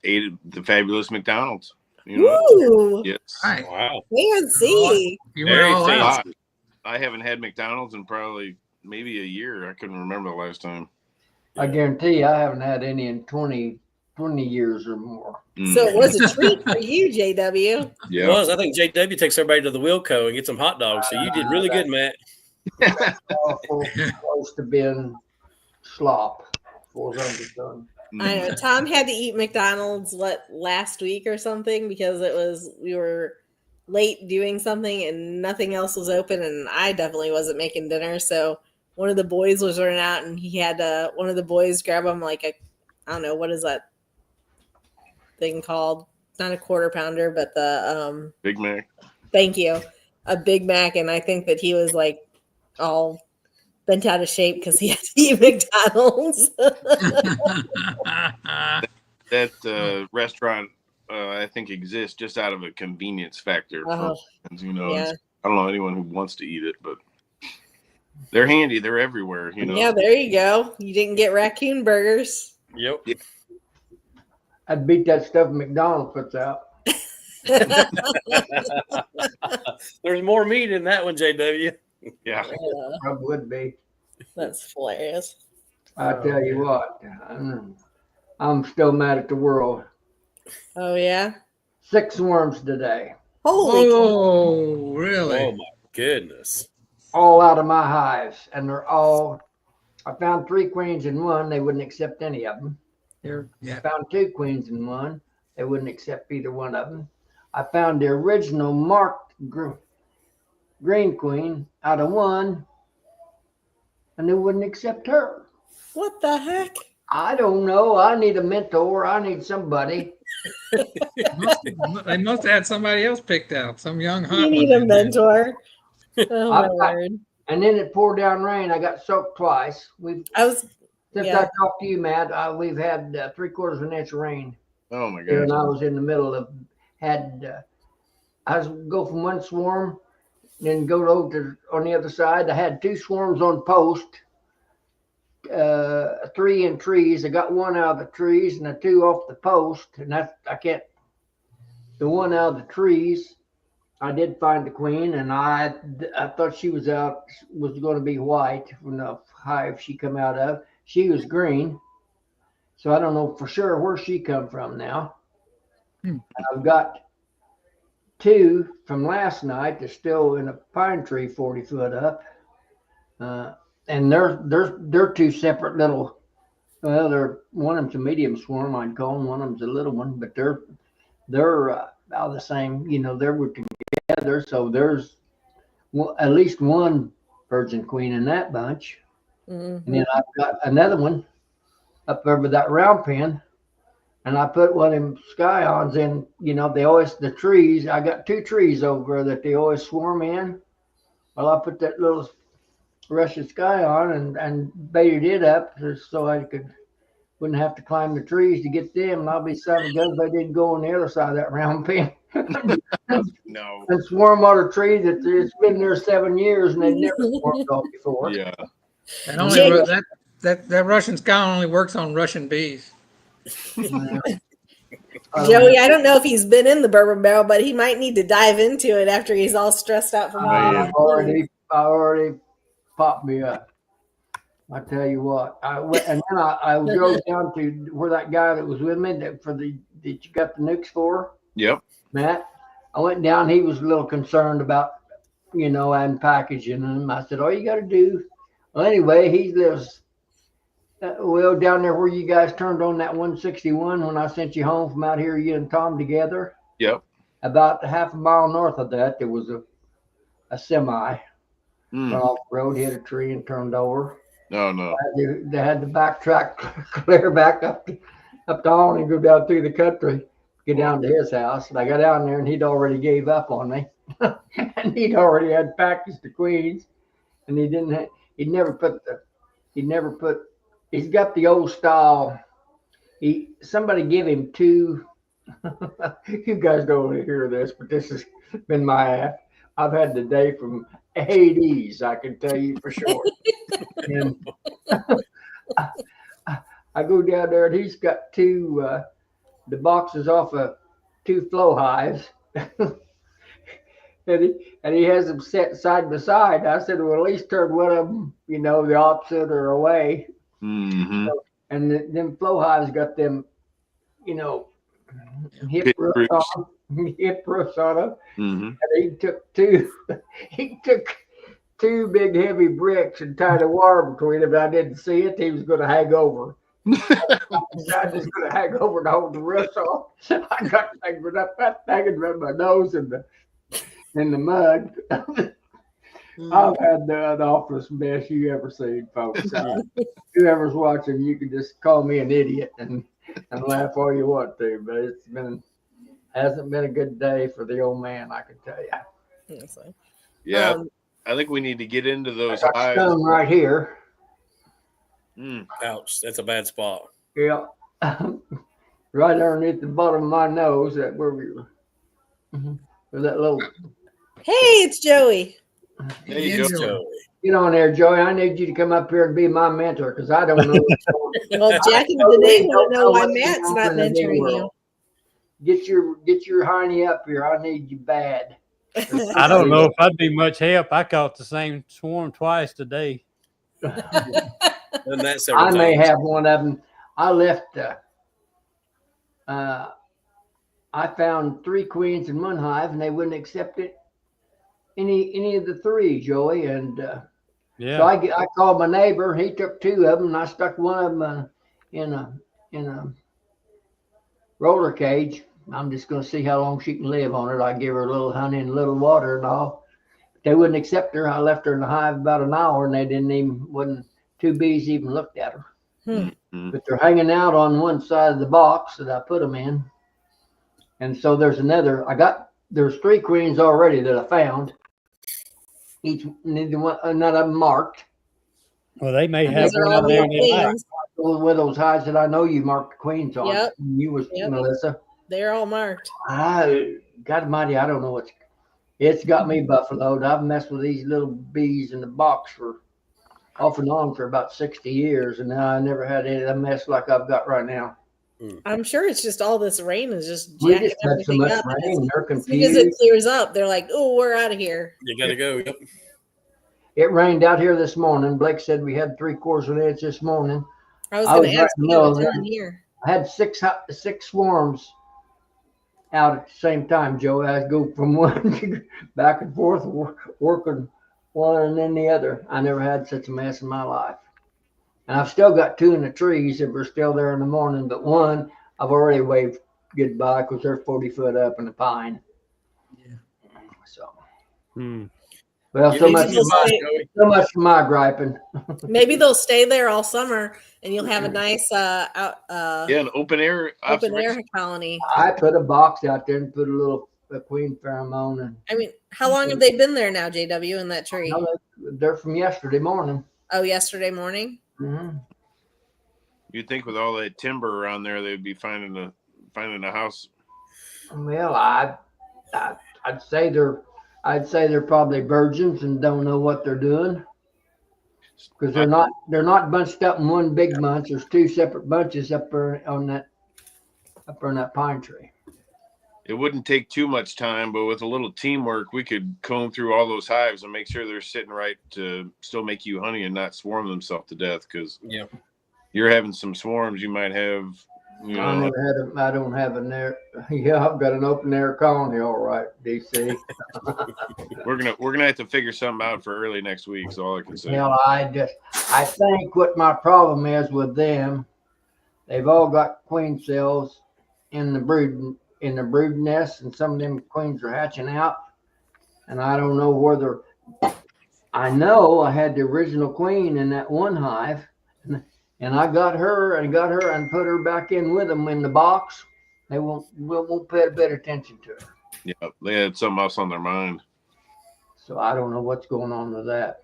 ate at the fabulous McDonald's. Ooh, Yes. Right. Wow. fancy. You were Very all out. fancy. I haven't had McDonald's in probably maybe a year. I couldn't remember the last time. I guarantee you, I haven't had any in 20 years or more. So it was a treat for you, JW. It Yeah. was. I think JW takes everybody to the Wilco and gets some hot dogs. So you did really good, Matt. Awful close to being slop. For done. I know Tom had to eat McDonald's last week or something because we were late doing something and nothing else was open, and I definitely wasn't making dinner. So one of the boys was running out, and he had one of the boys grab him like I don't know, what is that thing called? Not a quarter pounder, but the Big Mac. Thank you, a Big Mac, and I think that he was like all bent out of shape because he had to eat McDonald's. That restaurant, I think, exists just out of a convenience factor. Oh, yeah. I don't know anyone who wants to eat it, but they're handy. They're everywhere. Yeah, there you go. You didn't get raccoon burgers. Yep. I'd beat that stuff McDonald's puts out. There's more meat in that one, JW. Yeah. Probably would be. That's hilarious. I tell you what, I'm still mad at the world. Oh yeah. 6 swarms today, Holy cow. Oh, really? Oh my goodness. all out of my hives, and they're all. I found 3 queens in one. They wouldn't accept any of them. Yeah. I found 2 queens in one. They wouldn't accept either one of them. I found the original marked green queen out of one, and they wouldn't accept her. What the heck? I don't know. I need a mentor. I need somebody. They must have had somebody else picked out, some young hot You need one. a mentor. Oh my word. And then it poured down rain. I got soaked twice. Since Yeah. I talked to you, Matt, we've had 3/4 of an inch of rain. Oh my And gosh. I was in the middle of I was go from one swarm, then go over to on the other side. I had 2 swarms on post, 3 in trees. I got 1 out of the trees and the 2 off the post, and the 1 out of the trees. I did find the queen, and I thought she was going to be white from the hive she come out of. She was green, so I don't know for sure where she come from now. I've got 2 from last night. They're still in a pine tree 40 foot up, and they're 2 separate little. Well, they're one of them's a medium swarm, I'd call them. One of them's a little one, but they're about the same. They're together, so there's at least 1 virgin queen in that bunch. Mm-hmm. And then I've got another one up over that round pen, and I put one of them skyons in. The trees. I got 2 trees over that they always swarm in. Well, I put that little Russian skyon and baited it up so I wouldn't have to climb the trees to get them. And I'll be son of guns if I didn't go on the other side of that round pen. No. And swarm on a tree it's been there 7 years and they've never swarmed off before. Yeah. And only that Russian sky only works on Russian bees. Joey, I don't know if he's been in the bourbon barrel, but he might need to dive into it after he's all stressed out from all I already popped me up. I tell you what, I drove down to where that guy that was with me that you got the nukes for. Yep. Matt, I went down. He was a little concerned about, and packaging them. I said, all you got to do. Well, anyway, he lives down there where you guys turned on that 161 when I sent you home from out here, you and Tom together. Yep. About half a mile north of that, there was a semi went off the road, hit a tree, and turned over. No. They had to backtrack clear back up the hall and go down through the country, get down to his house. And I got down there and he'd already gave up on me. And he'd already had packaged the queens. And he's got the old style. Somebody give him two. You guys don't want to hear this, but this has been I've had the day from Hades, I can tell you for sure. And I go down there and he's got the boxes off of 2 flow hives. And he has them set side by side. I said, well, at least turn one of them, the opposite or away. Mm-hmm. So, and them flow hives got them, hip roofs on them. Mm-hmm. And he took two big heavy bricks and tied a wire between them. I didn't see it. He was going to hang over. I was going to hang over to hold the roofs off. I got tangled up around my nose in the mud. I've had the awfulest mess you ever seen, folks. Whoever's watching, you can just call me an idiot and laugh all you want to, but hasn't been a good day for the old man, I can tell you. Yeah, I think we need to get into those hives. Right here. Ouch, that's a bad spot. Yeah. Right underneath the bottom of my nose, that where we were. With that little. Hey, it's Joey. Hey, Joey. Get on there, Joey. I need you to come up here and be my mentor because I don't know. Well, Jack and Danae want to know why Matt's not mentoring you. Get your hiney up here. I need you bad. I don't know if I'd be much help. I caught the same swarm twice today. I may have one of them. I left. I found 3 queens in one hive, and they wouldn't accept it. Any of the 3, Joey, and yeah. So I called my neighbor. He took 2 of them, and I stuck one of them in a roller cage. I'm just going to see how long she can live on it. I give her a little honey and a little water and all. They wouldn't accept her. I left her in the hive about an hour, and they wasn't 2 bees even looked at her. But they're hanging out on one side of the box that I put them in. And so there's there's 3 queens already that I found. Neither one, none of them marked. Well, they may have one in there in their With those hives that I know you marked the queens on. Yep. You was Melissa. They're all marked. God almighty, I don't know it's got me buffaloed. I've messed with these little bees in the box for off and on for about 60 years, and now I never had any of that mess like I've got right now. I'm sure it's just all this rain is just We jacking just had so everything much up. rain. They're Because confused. it clears up, they're like, "Oh, we're out of here." You got to go. Yep. It rained out here this morning. Blake said we had 3/4 of an inch this morning. I was going to ask you what's right on here. I had six swarms out at the same time, Joe. I go from one back and forth, working one and then the other. I never had such a mess in my life. And I've still got 2 in the trees that were still there in the morning, but one I've already waved goodbye because they're 40 foot up in the pine. Yeah. So. Hmm. Well, so much for my griping. Maybe they'll stay there all summer, and you'll have a nice an open air colony. I put a box out there and put a queen pheromone. And I mean, how long have they been there now, JW, in that tree? They're from yesterday morning. Oh, yesterday morning. Mm-hmm. You'd think with all that timber around there, they'd be finding a house. Well, I'd say they're probably virgins and don't know what they're doing, because they're not bunched up in one big bunch. There's 2 separate bunches up there on that pine tree. It wouldn't take too much time, but with a little teamwork, we could comb through all those hives and make sure they're sitting right to still make you honey and not swarm themselves to death. Because you're having some swarms, you might have. I don't have an air. Yeah, I've got an open air colony, all right, DC. We're gonna have to figure something out for early next week. So all I can say. Well, I think what my problem is with them, they've all got queen cells in the brood nest, and some of them queens are hatching out, and I don't know whether I know I had the original queen in that one hive, and I got her and put her back in with them in the box. They won't pay a bit of attention to her. Yeah, they had something else on their mind. So I don't know what's going on with that.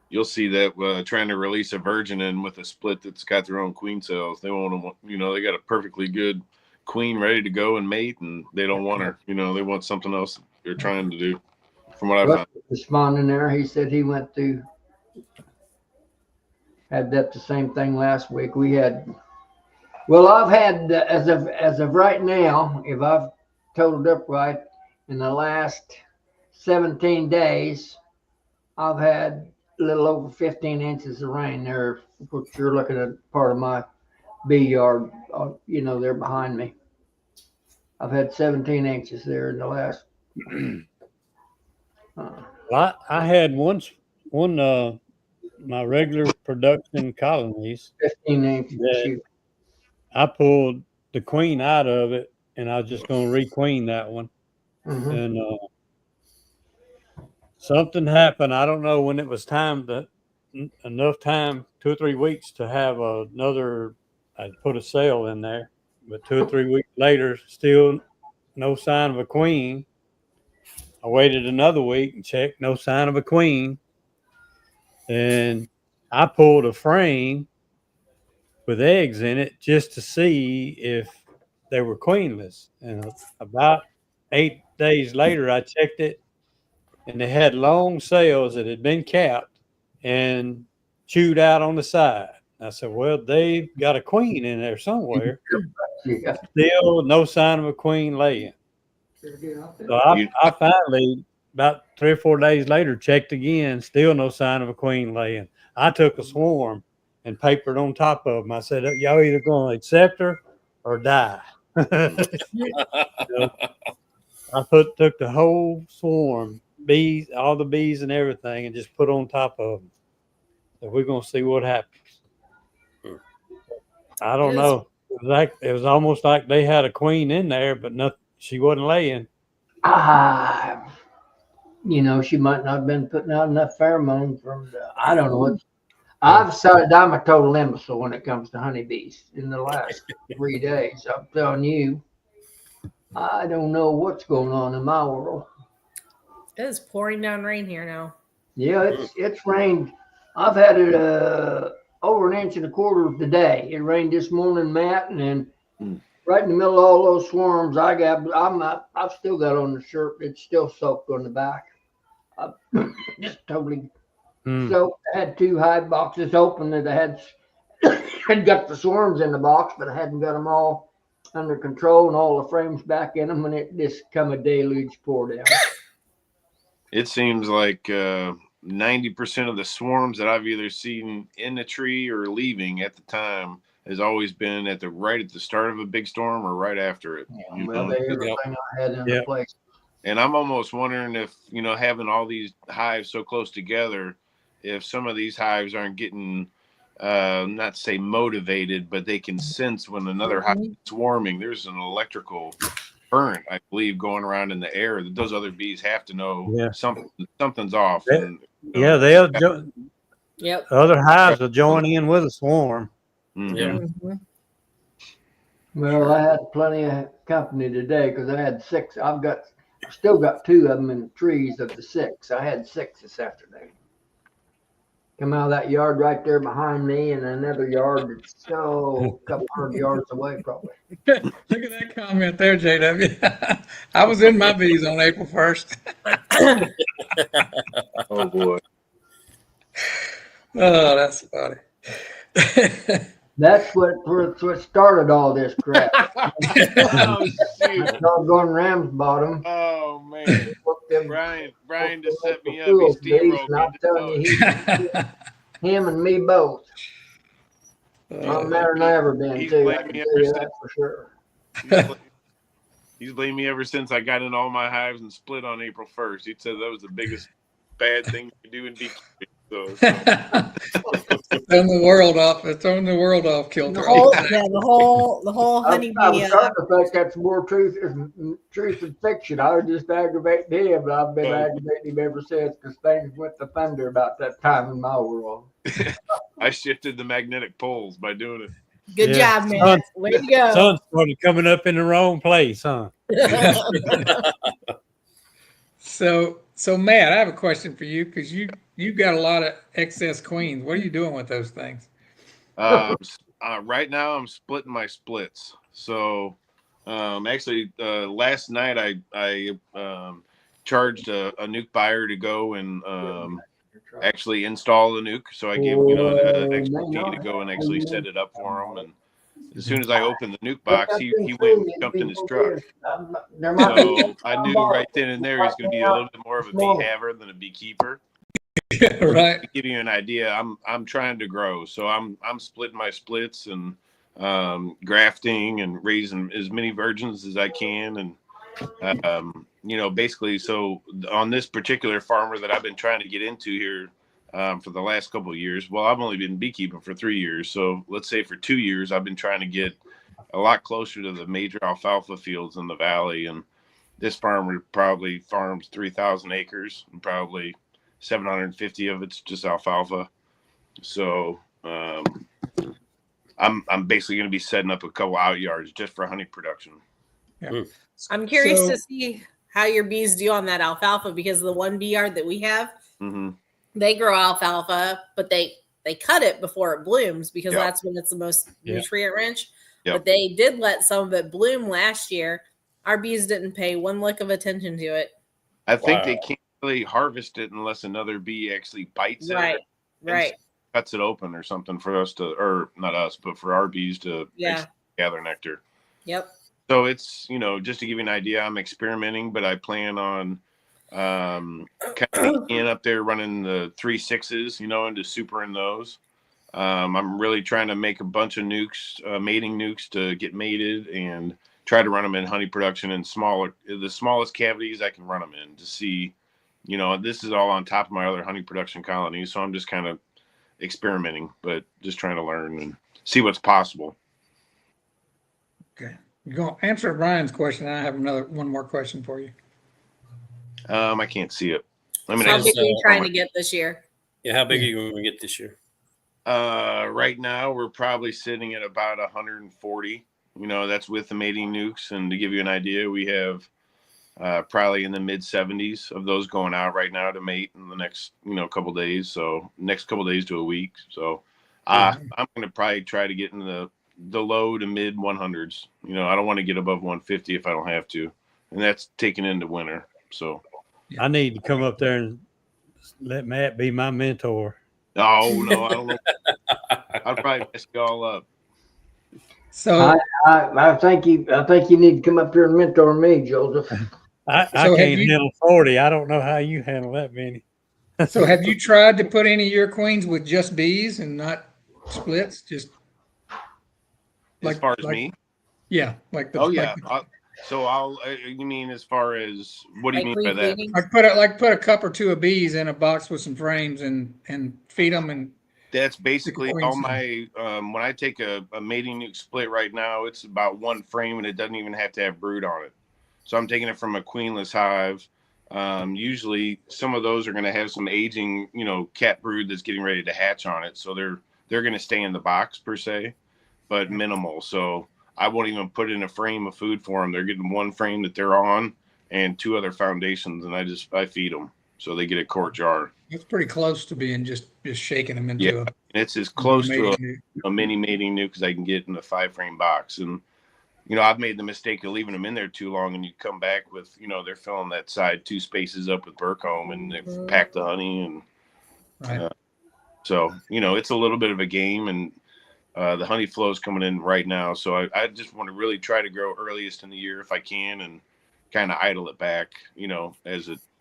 You'll see that trying to release a virgin in with a split that's got their own queen cells. They want to, they got a perfectly good queen ready to go and mate, and they don't want her. They want something else they're trying to do. From what I found. Responding there, he said he went through, had that the same thing last week. We had, well, I've had as of right now, if I've totaled up right, in the last 17 days, I've had a little over 15 inches of rain there, which you're looking at part of my bee yard, they're behind me. I've had 17 inches there in the last. I had one my regular production colonies. 15 inches. I pulled the queen out of it, and I was just going to re-queen that one. Mm-hmm. And something happened. I don't know when it was enough time, 2 or 3 weeks to have another. I put a cell in there, but 2 or 3 weeks later, still no sign of a queen. I waited another week and checked, no sign of a queen. And I pulled a frame with eggs in it just to see if they were queenless. And about 8 days later, I checked it, and they had long cells that had been capped and chewed out on the side. I said, well, they've got a queen in there somewhere. Yeah. Still no sign of a queen laying. So I finally, about 3 or 4 days later, checked again. Still no sign of a queen laying. I took a swarm and papered on top of them. I said, y'all either going to accept her or die. I took the whole swarm, bees, all the bees and everything, and just put on top of them. So we're going to see what happens. I don't know. It was almost like they had a queen in there, but she wasn't laying. She might not have been putting out enough pheromone I don't know what. I've decided I'm a total imbecile when it comes to honeybees in the last 3 days. I'm telling you, I don't know what's going on in my world. It is pouring down rain here now. Yeah, it's rained. I've had it over 1.25 inches today. It rained this morning, Matt, and then right in the middle of all those swarms, I've still got on the shirt. It's still soaked on the back. Just totally soaked. I had 2 hive boxes open that I had got the swarms in the box, but I hadn't got them all under control and all the frames back in them, and it just come a deluge pour down. It seems like 90% of the swarms that I've either seen in the tree or leaving at the time has always been right at the start of a big storm or right after it. Everything I had in the place. And I'm almost wondering if, having all these hives so close together, if some of these hives aren't getting, not to say motivated, but they can sense when another hive is swarming. There's an electrical current, I believe, going around in the air that those other bees have to know something's off. They'll other hives will join in with a swarm. Yeah. Well, I had plenty of company today because I had 6. I've still got 2 of them in the trees of the 6. I had 6 this afternoon. Come out of that yard right there behind me, and another yard that's a couple hundred yards away, probably. Look at that comment there, JW. I was in my bees on April 1st. Oh boy. Oh, that's funny. That's what started all this crap. Oh, shoot. Doggone Rams bottom. Oh man. Brian just set me up. He steamrolled me. I'm telling you, him and me both. I'm better than I ever been, too. I can tell you that for sure. He's blamed me ever since I got in all my hives and split on April 1st. He said that was the biggest bad thing you could do in beekeeping. So. Throwing the world off. It's throwing the world off kilter. The whole I honeybee. was starting to think that's more truth than fiction. I was just aggravating him, but I've been aggravating him ever since because things went to thunder about that time in my world. I shifted the magnetic poles by doing it. Good job, man. Way to go. Sun started coming up in the wrong place, huh? So Matt, I have a question for you because you got a lot of excess queens. What are you doing with those things? Right now I'm splitting my splits. So actually last night I charged a nuke buyer to go and actually install the nuke. So I gave an extra fee to go and actually set it up for him. And as soon as I opened the nuke box, he went and jumped in his truck. So I knew right then and there he's going to be a little bit more of a beehaver than a beekeeper. Right. To give you an idea, I'm trying to grow, so I'm splitting my splits and grafting and raising as many virgins as I can, and basically, so on this particular farmer that I've been trying to get into here for the last couple of years. Well, I've only been beekeeping for 3 years, so let's say for 2 years I've been trying to get a lot closer to the major alfalfa fields in the valley, and this farmer probably farms 3,000 acres and probably 750 of it's just alfalfa. So I'm basically going to be setting up a couple out yards just for honey production. Yeah. I'm curious to see how your bees do on that alfalfa because the one bee yard that we have, they grow alfalfa, but they cut it before it blooms because that's when it's the most nutrient rich. But they did let some of it bloom last year. Our bees didn't pay one lick of attention to it. I think they can't really harvest it unless another bee actually bites it. Right. Cuts it open or something for us to, or not us, but for our bees to gather nectar. Yep. So it's, just to give you an idea, I'm experimenting, but I plan on kind of being up there running the 3/6s, and to super in those. I'm really trying to make a bunch of nukes, mating nukes to get mated and try to run them in honey production in the smallest cavities I can run them in to see, this is all on top of my other honey production colonies. So I'm just kind of experimenting, but just trying to learn and see what's possible. Okay. You're going to answer Brian's question. I have one more question for you. I can't see it. How big are you trying to get this year? Yeah, how big are you going to get this year? Right now we're probably sitting at about 140. That's with the mating nukes. And to give you an idea, we have probably in the mid 70s of those going out right now to mate in the next, couple days. So next couple days to a week. So I'm going to probably try to get in the low to mid 100s. I don't want to get above 150 if I don't have to. And that's taken into winter. So I need to come up there and let Matt be my mentor. Oh, no, I don't know. I'll probably mess you all up. So I think you need to come up here and mentor me, Joseph. I can't handle 40. I don't know how you handle that many. So have you tried to put any of your queens with just bees and not splits? Just as far as me? Yeah. So you mean as far as, what do you mean by that? Put a cup or two of bees in a box with some frames and feed them. And that's basically all my, when I take a mating nuke split right now, it's about one frame and it doesn't even have to have brood on it. So I'm taking it from a queenless hive. Usually some of those are going to have some aging, cat brood that's getting ready to hatch on it. So they're going to stay in the box per se, but minimal. So I won't even put in a frame of food for them. They're getting one frame that they're on and two other foundations, and I feed them. So they get a quart jar. It's pretty close to being just shaking them into it's as close to a mini mating nuke as I can get in a 5-frame box. And, I've made the mistake of leaving them in there too long, and you come back with, they're filling that side 2 spaces up with Burcomb, and they've packed the honey. And so, it's a little bit of a game, and the honey flow is coming in right now. So I just want to really try to grow earliest in the year if I can and kind of idle it back,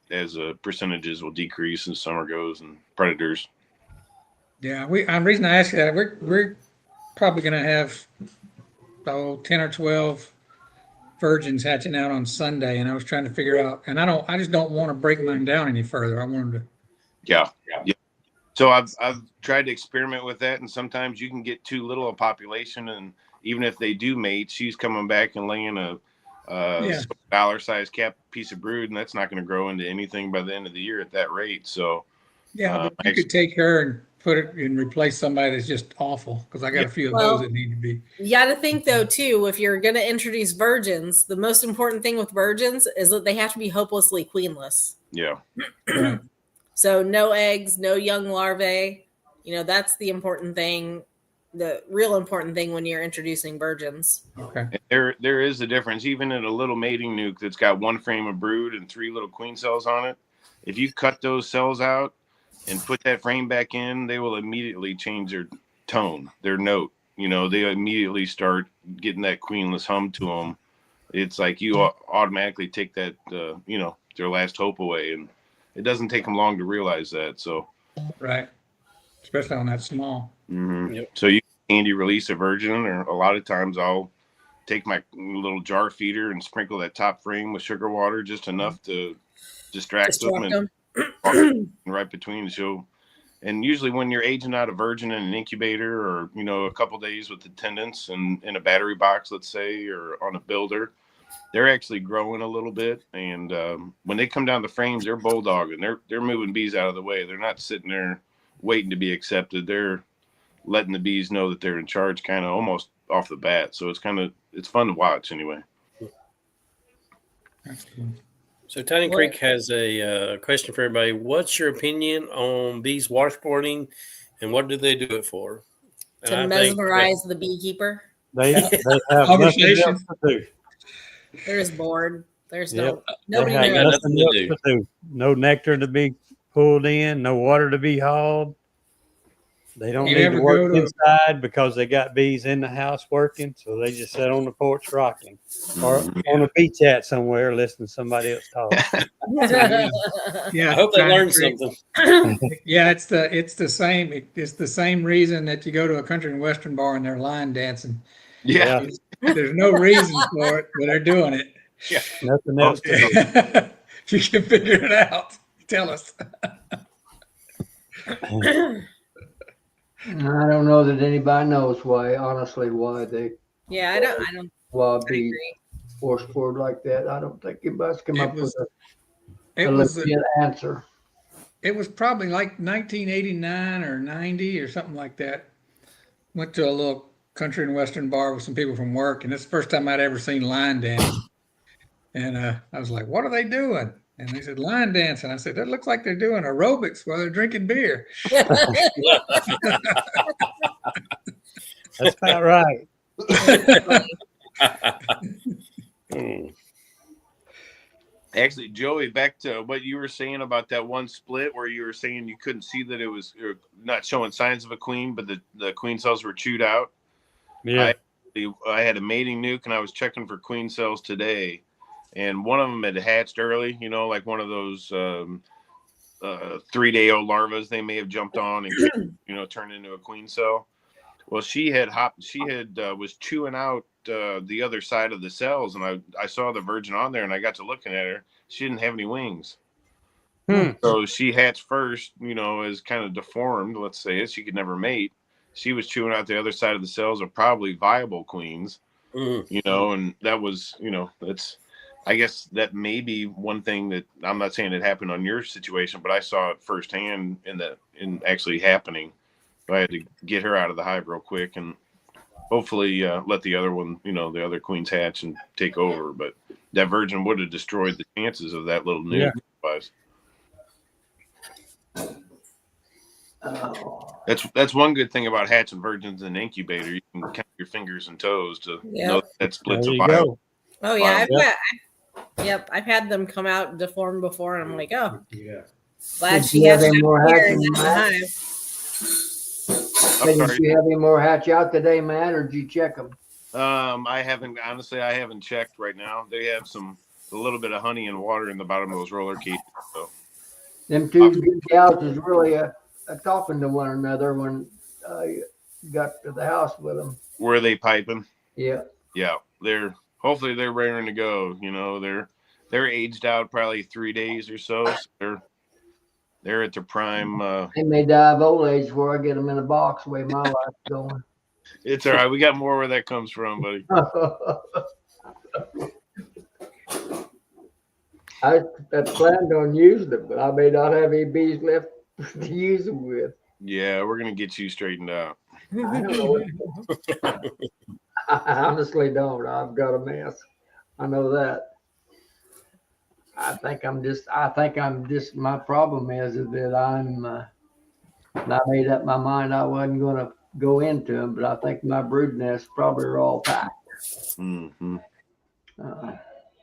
as percentages will decrease as summer goes and predators. Yeah. The reason I ask you that, we're probably going to have 10 or 12 virgins hatching out on Sunday. And I was trying to figure out, and I just don't want to break mine down any further. I want them to. Yeah. So I've tried to experiment with that, and sometimes you can get too little a population, and even if they do mate, she's coming back and laying a dollar-sized cap piece of brood, and that's not going to grow into anything by the end of the year at that rate. So Yeah, but you could take her and put it and replace somebody that's just awful, because I got a few of those that need to be. You got to think though too, if you're going to introduce virgins, the most important thing with virgins is that they have to be hopelessly queenless. Yeah. Right. So no eggs, no young larvae. That's the important thing. The real important thing when you're introducing virgins. Okay. There is a difference, even in a little mating nuke that's got one frame of brood and 3 little queen cells on it. If you cut those cells out and put that frame back in, they will immediately change their tone, their note. They immediately start getting that queenless hum to them. It's like you automatically take that, their last hope away, and it doesn't take them long to realize that. So, right, especially on that small. Mm-hmm. Yep. So you candy release a virgin, or a lot of times I'll take my little jar feeder and sprinkle that top frame with sugar water, just enough to distract them and right between the show. And usually when you're aging out a virgin in an incubator, or a couple days with attendants and in a battery box, let's say, or on a builder, they're actually growing a little bit. And when they come down the frames, they're bulldogging. They're moving bees out of the way. They're not sitting there waiting to be accepted. They're letting the bees know that they're in charge, kind of almost off the bat. So it's fun to watch anyway. So Tiny Creek has a question for everybody. What's your opinion on bees washboarding, and what do they do it for? To mesmerize the beekeeper. They have nothing else to do. They're just bored. There's nobody knows. Nothing else to do. No nectar to be pulled in, no water to be hauled. They don't need to work inside because they got bees in the house working, so they just sit on the porch rocking, or on a beach hat somewhere listening to somebody else talk. Yeah, I hope they learned something. Yeah, it's the same. It's the same reason that you go to a country and western bar and they're line dancing. Yeah, there's no reason for it, but they're doing it. Yeah, nothing else. If you can figure it out, tell us. I don't know that anybody knows why. Honestly, why they? Yeah, I don't. Why be forced forward like that? I don't think anybody's come up with a legit answer. It was probably like 1989 or 90 or something like that. Went to a little country and western bar with some people from work, and it's the first time I'd ever seen line dancing. And I was like, "What are they doing?" And they said, "Line dancing." I said, "That looks like they're doing aerobics while they're drinking beer." That's about right. Actually, Joey, back to what you were saying about that one split where you were saying you couldn't see that it was not showing signs of a queen, but the queen cells were chewed out. Yeah. I had a mating nuke, and I was checking for queen cells today, and one of them had hatched early, like one of those 3-day-old larvas they may have jumped on and, turned into a queen cell. Well, she was chewing out the other side of the cells, and I saw the virgin on there, and I got to looking at her. She didn't have any wings. So she hatched first, as kind of deformed, let's say it. She could never mate. She was chewing out the other side of the cells of probably viable queens, and that was, that's, I guess that may be one thing that I'm not saying it happened on your situation, but I saw it firsthand in actually happening. So I had to get her out of the hive real quick and hopefully let the other one, the other queens hatch and take over. But that virgin would have destroyed the chances of that little nuke. That's one good thing about hatching virgins in an incubator. You can count your fingers and toes to know that splits a viable. Oh yeah, I've had them come out deformed before, and I'm like, oh, yeah. Glad she has more hatching in the hive. Did you have any more hatch out today, Matt, or did you check them? I haven't checked right now. They have a little bit of honey and water in the bottom of those roller cages. So them two gals is really talking to one another when I got to the house with them. Were they piping? Yeah. Yeah. Hopefully they're raring to go. They're aged out probably 3 days or so. So They're at their prime. They may die of old age before I get them in a box the way my life's going. It's all right. We got more where that comes from, buddy. I planned on using them, but I may not have any bees left to use them with. Yeah, we're gonna get you straightened out. I don't know. I honestly don't. I've got a mess. I know that. I think I'm just. My problem is that I made up my mind I wasn't going to go into them, but I think my brood nests probably are all packed. Mm-hmm.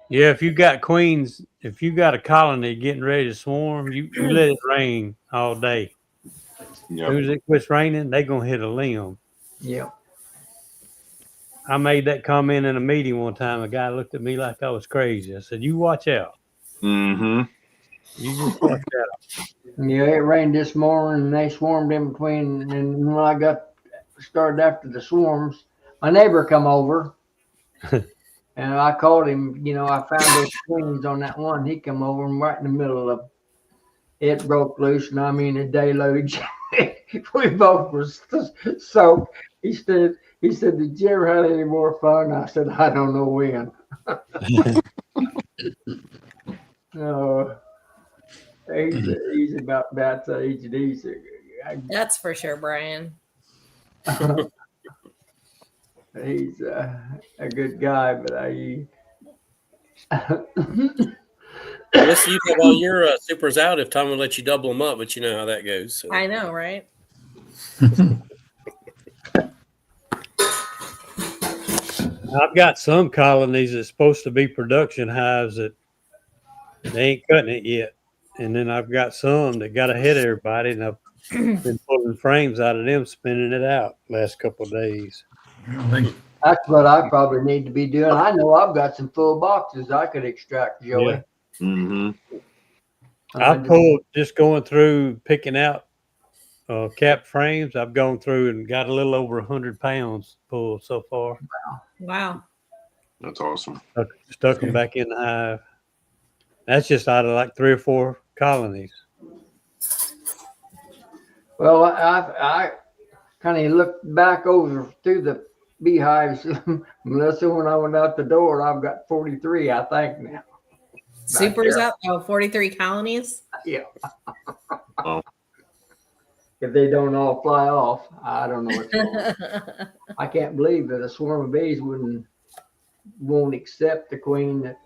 Yeah, if you got queens, if you got a colony getting ready to swarm, you let it rain all day. Yep. As soon as it quits raining, they're going to hit a limb. Yeah. I made that comment in a meeting one time. A guy looked at me like I was crazy. I said, you watch out. Mm-hmm. You just watch out. Yeah, it rained this morning and they swarmed in between. And when I got started after the swarms, my neighbor come over and I called him. You know, I found those queens on that one. He come over and right in the middle of it broke loose. And I mean, a deluge. We both were soaked. He said, did you ever have any more fun? I said, I don't know when. He's about that age. That's for sure, Brian. He's a good guy, but Unless you have all your supers out, if Tom will let you double them up, but you know how that goes. So. I know, right? I've got some colonies that's supposed to be production hives that they ain't cutting it yet. And then I've got some that got ahead of everybody, and I've been pulling frames out of them, spinning it out last couple of days. that's what I probably need to be doing. I know I've got some full boxes I could extract, Joey. Yeah. Mm-hmm. I've pulled, just going through picking out cap frames. I've gone through and got a little over 100 pounds pulled so far. Wow. That's awesome. Stuck them back in the hive. That's just out of like 3 or 4 colonies. Well, I kind of looked back over through the beehives, Melissa, when I went out the door, and I've got 43, I think now. Supers up. 43 colonies. Yeah. Oh. If they don't all fly off, I don't know what's going on. I can't believe that a swarm of bees won't accept the queen that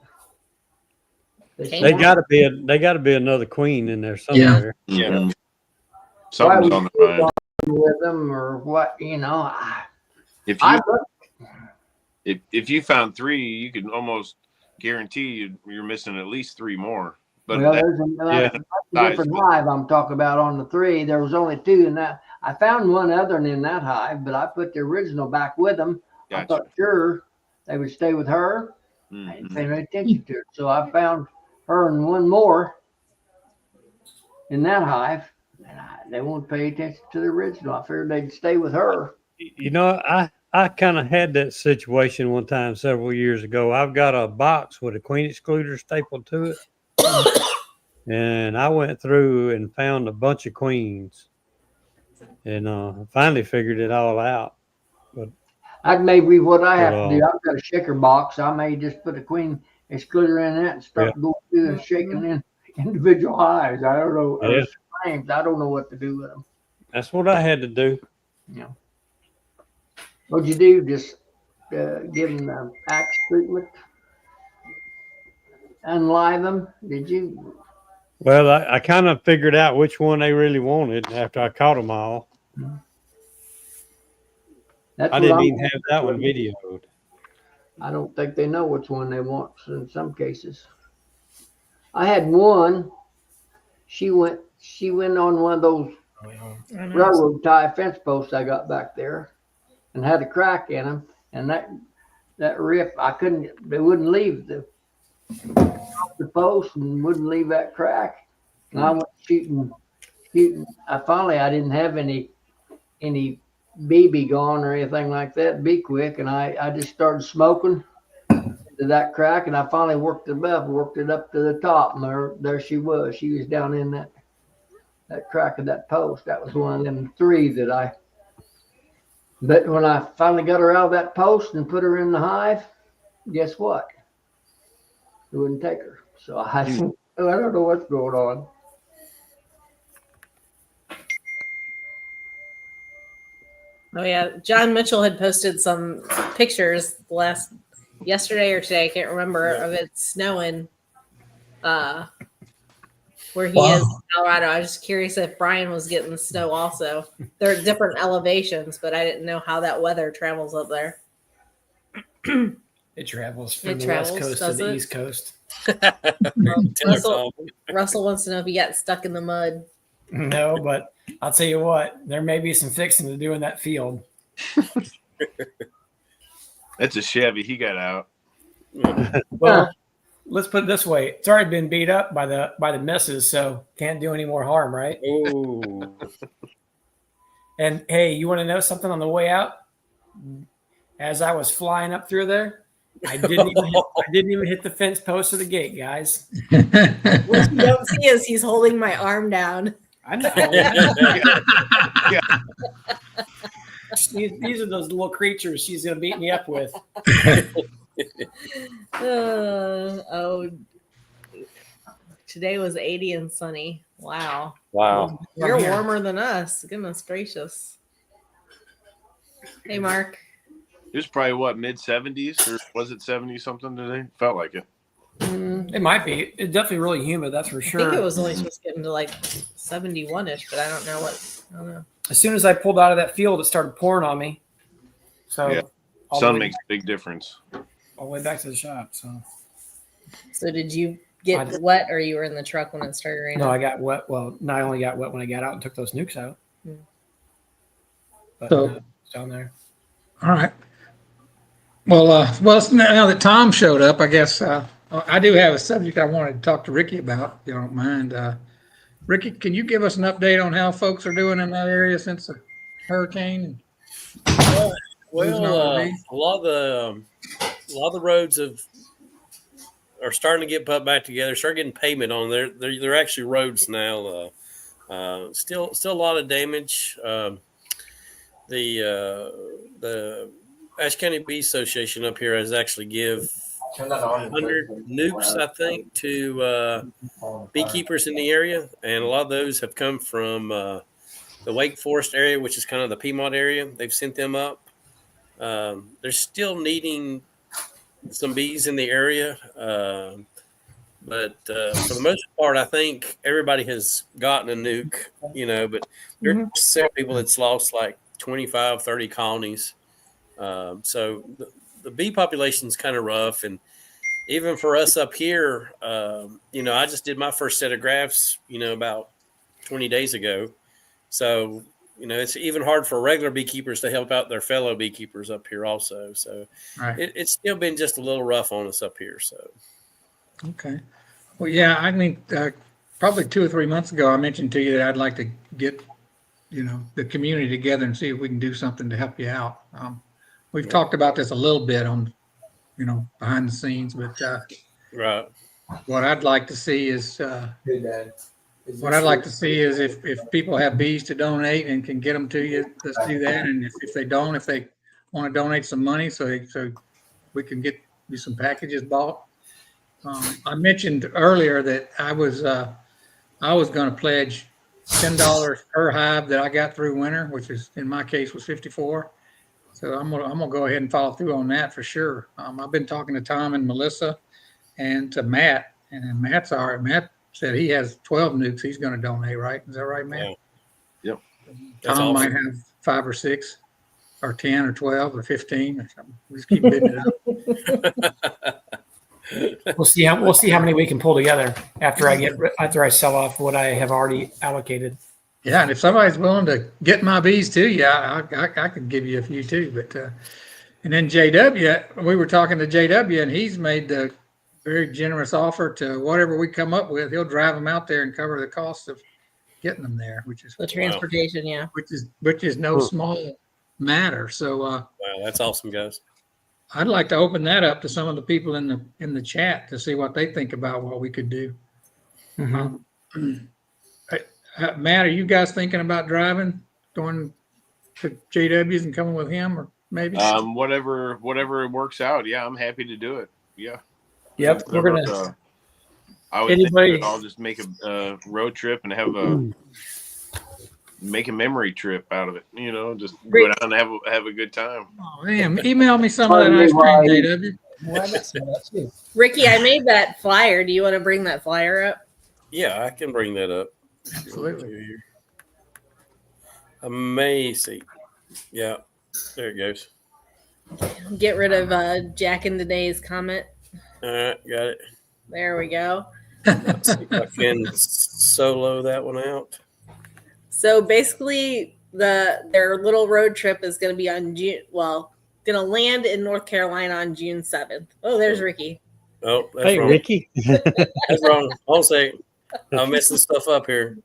they got to be another queen in there somewhere. Yeah. Why Something's on the mind. with them or what, you know. If you found 3, you could almost guarantee you're missing at least 3 more. But well, that's a different hive I'm talking about on the 3. There was only 2 in that. I found one other in that hive, but I put the original back with them. Gotcha. I thought sure they would stay with her. Mm-hmm. I didn't pay any attention to it. So I found her and one more in that hive. And they won't pay attention to the original. I figured they'd stay with her. You know, I kind of had that situation one time several years ago. I've got a box with a queen excluder stapled to it. And I went through and found a bunch of queens. And finally figured it all out. But That may be what I have to do. I've got a shaker box. I may just put a queen excluder in that and start going through and shaking in individual hives. I don't know. Yeah. Frames. I don't know what to do with them. That's what I had to do. Yeah. What'd you do? Just give them the axe treatment? Unlive them? Did you? Well, I kind of figured out which one they really wanted after I caught them all. I didn't even have that one videoed. I don't think they know which one they want in some cases. I had one. She went on one of those railroad tie fence posts I got back there and had a crack in them. And that rip, they wouldn't leave the post and wouldn't leave that crack. And I went shooting. I didn't have any BB gone or anything like that. Be quick, and I just started smoking to that crack, and I finally worked it up to the top, and there she was. She was down in that that crack of that post. That was one of them 3 that but when I finally got her out of that post and put her in the hive, guess what? It wouldn't take her. So I don't know what's going on. Oh yeah, John Mitchell had posted some pictures yesterday or today, I can't remember, of it snowing where he is in Colorado. I was just curious if Brian was getting the snow also. They're at different elevations, but I didn't know how that weather travels up there. It travels from the West Coast to the East Coast. Russell wants to know if he got stuck in the mud. No, but I'll tell you what, there may be some fixing to do in that field. That's a Chevy. He got out. Well, let's put it this way: it's already been beat up by the misses, so can't do any more harm, right? Ooh. And hey, you want to know something on the way out? As I was flying up through there, I didn't even hit the fence post or the gate, guys. What you don't see is he's holding my arm down. I know. These are those little creatures she's going to beat me up with. Today was 80 and sunny. Wow. Wow. You're warmer than us. Goodness gracious. Hey, Mark. It was probably mid-70s, or was it 70 something today? Felt like it. It might be. It's definitely really humid, that's for sure. I think it was only supposed to get into like 71-ish, but I don't know. As soon as I pulled out of that field, it started pouring on me. So yeah. Sun makes a big difference. All the way back to the shop. So did you get wet, or you were in the truck when it started raining? No, I got wet. Well, no, I only got wet when I got out and took those nukes out. But it's down there. All right. Well, now that Tom showed up, I guess I do have a subject I wanted to talk to Ricky about, if you don't mind. Ricky, can you give us an update on how folks are doing in that area since the hurricane? Well, a lot of the roads are starting to get put back together. Start getting pavement on there. They're actually roads now. Still a lot of damage. The Ashe County Bee Association up here has actually give 100 nukes, I think, to beekeepers in the area, and a lot of those have come from the Wake Forest area, which is kind of the Piedmont area. They've sent them up. They're still needing some bees in the area, but for the most part, I think everybody has gotten a nuke, but there are several people that's lost like 25, 30 colonies. So the bee population is kind of rough. And even for us up here, I just did my first set of graphs, about 20 days ago. So, it's even hard for regular beekeepers to help out their fellow beekeepers up here also. So it's still been just a little rough on us up here. So. Okay. Well, yeah, I mean, probably 2 or 3 months ago, I mentioned to you that I'd like to get, the community together and see if we can do something to help you out. We've talked about this a little bit on, behind the scenes, but Right. What I'd like to see is if people have bees to donate and can get them to you, let's do that. And if they don't, if they want to donate some money, so we can get you some packages bought. I mentioned earlier that I was going to pledge $10 per hive that I got through winter, which is in my case was 54. So I'm gonna go ahead and follow through on that for sure. I've been talking to Tom and Melissa and to Matt, and Matt's all right. Matt said he has 12 nukes he's going to donate. Right? Is that right, Matt? Yeah. Tom awesome. might have 5 or 6, or 10 or 12 or 15 or something. We just keep bidding it up. We'll see how many we can pull together after I sell off what I have already allocated. Yeah, and if somebody's willing to get my bees too, I could give you a few too. But and then JW, we were talking to JW, and he's made the very generous offer to whatever we come up with. He'll drive them out there and cover the cost of getting them there, which is the transportation, yeah, which is no small matter. So wow, that's awesome, guys. I'd like to open that up to some of the people in the chat to see what they think about what we could do. Mm-hmm. Matt, are you guys thinking about driving, going to JW's and coming with him, or maybe? Whatever works out. Yeah, I'm happy to do it. Yeah. Yep, we're Whatever, gonna. I would Anybody- think I'll just make a road trip and make a memory trip out of it. You know, just go down and have a good time. Oh, man, email me some of that ice cream, JW. Well, I got some of that too. Ricky, I made that flyer. Do you want to bring that flyer up? Yeah, I can bring that up. Absolutely. Amazing. Yeah, there it goes. Get rid of Jack and Danae's comment. All right, got it. There we go. Let's see if I can solo that one out. So basically, their little road trip is going to be on June. Well, going to land in North Carolina on June 7th. Oh, there's Ricky. Oh, that's Hey, wrong. Ricky. That's wrong. Hold on a second. I'm messing stuff up here.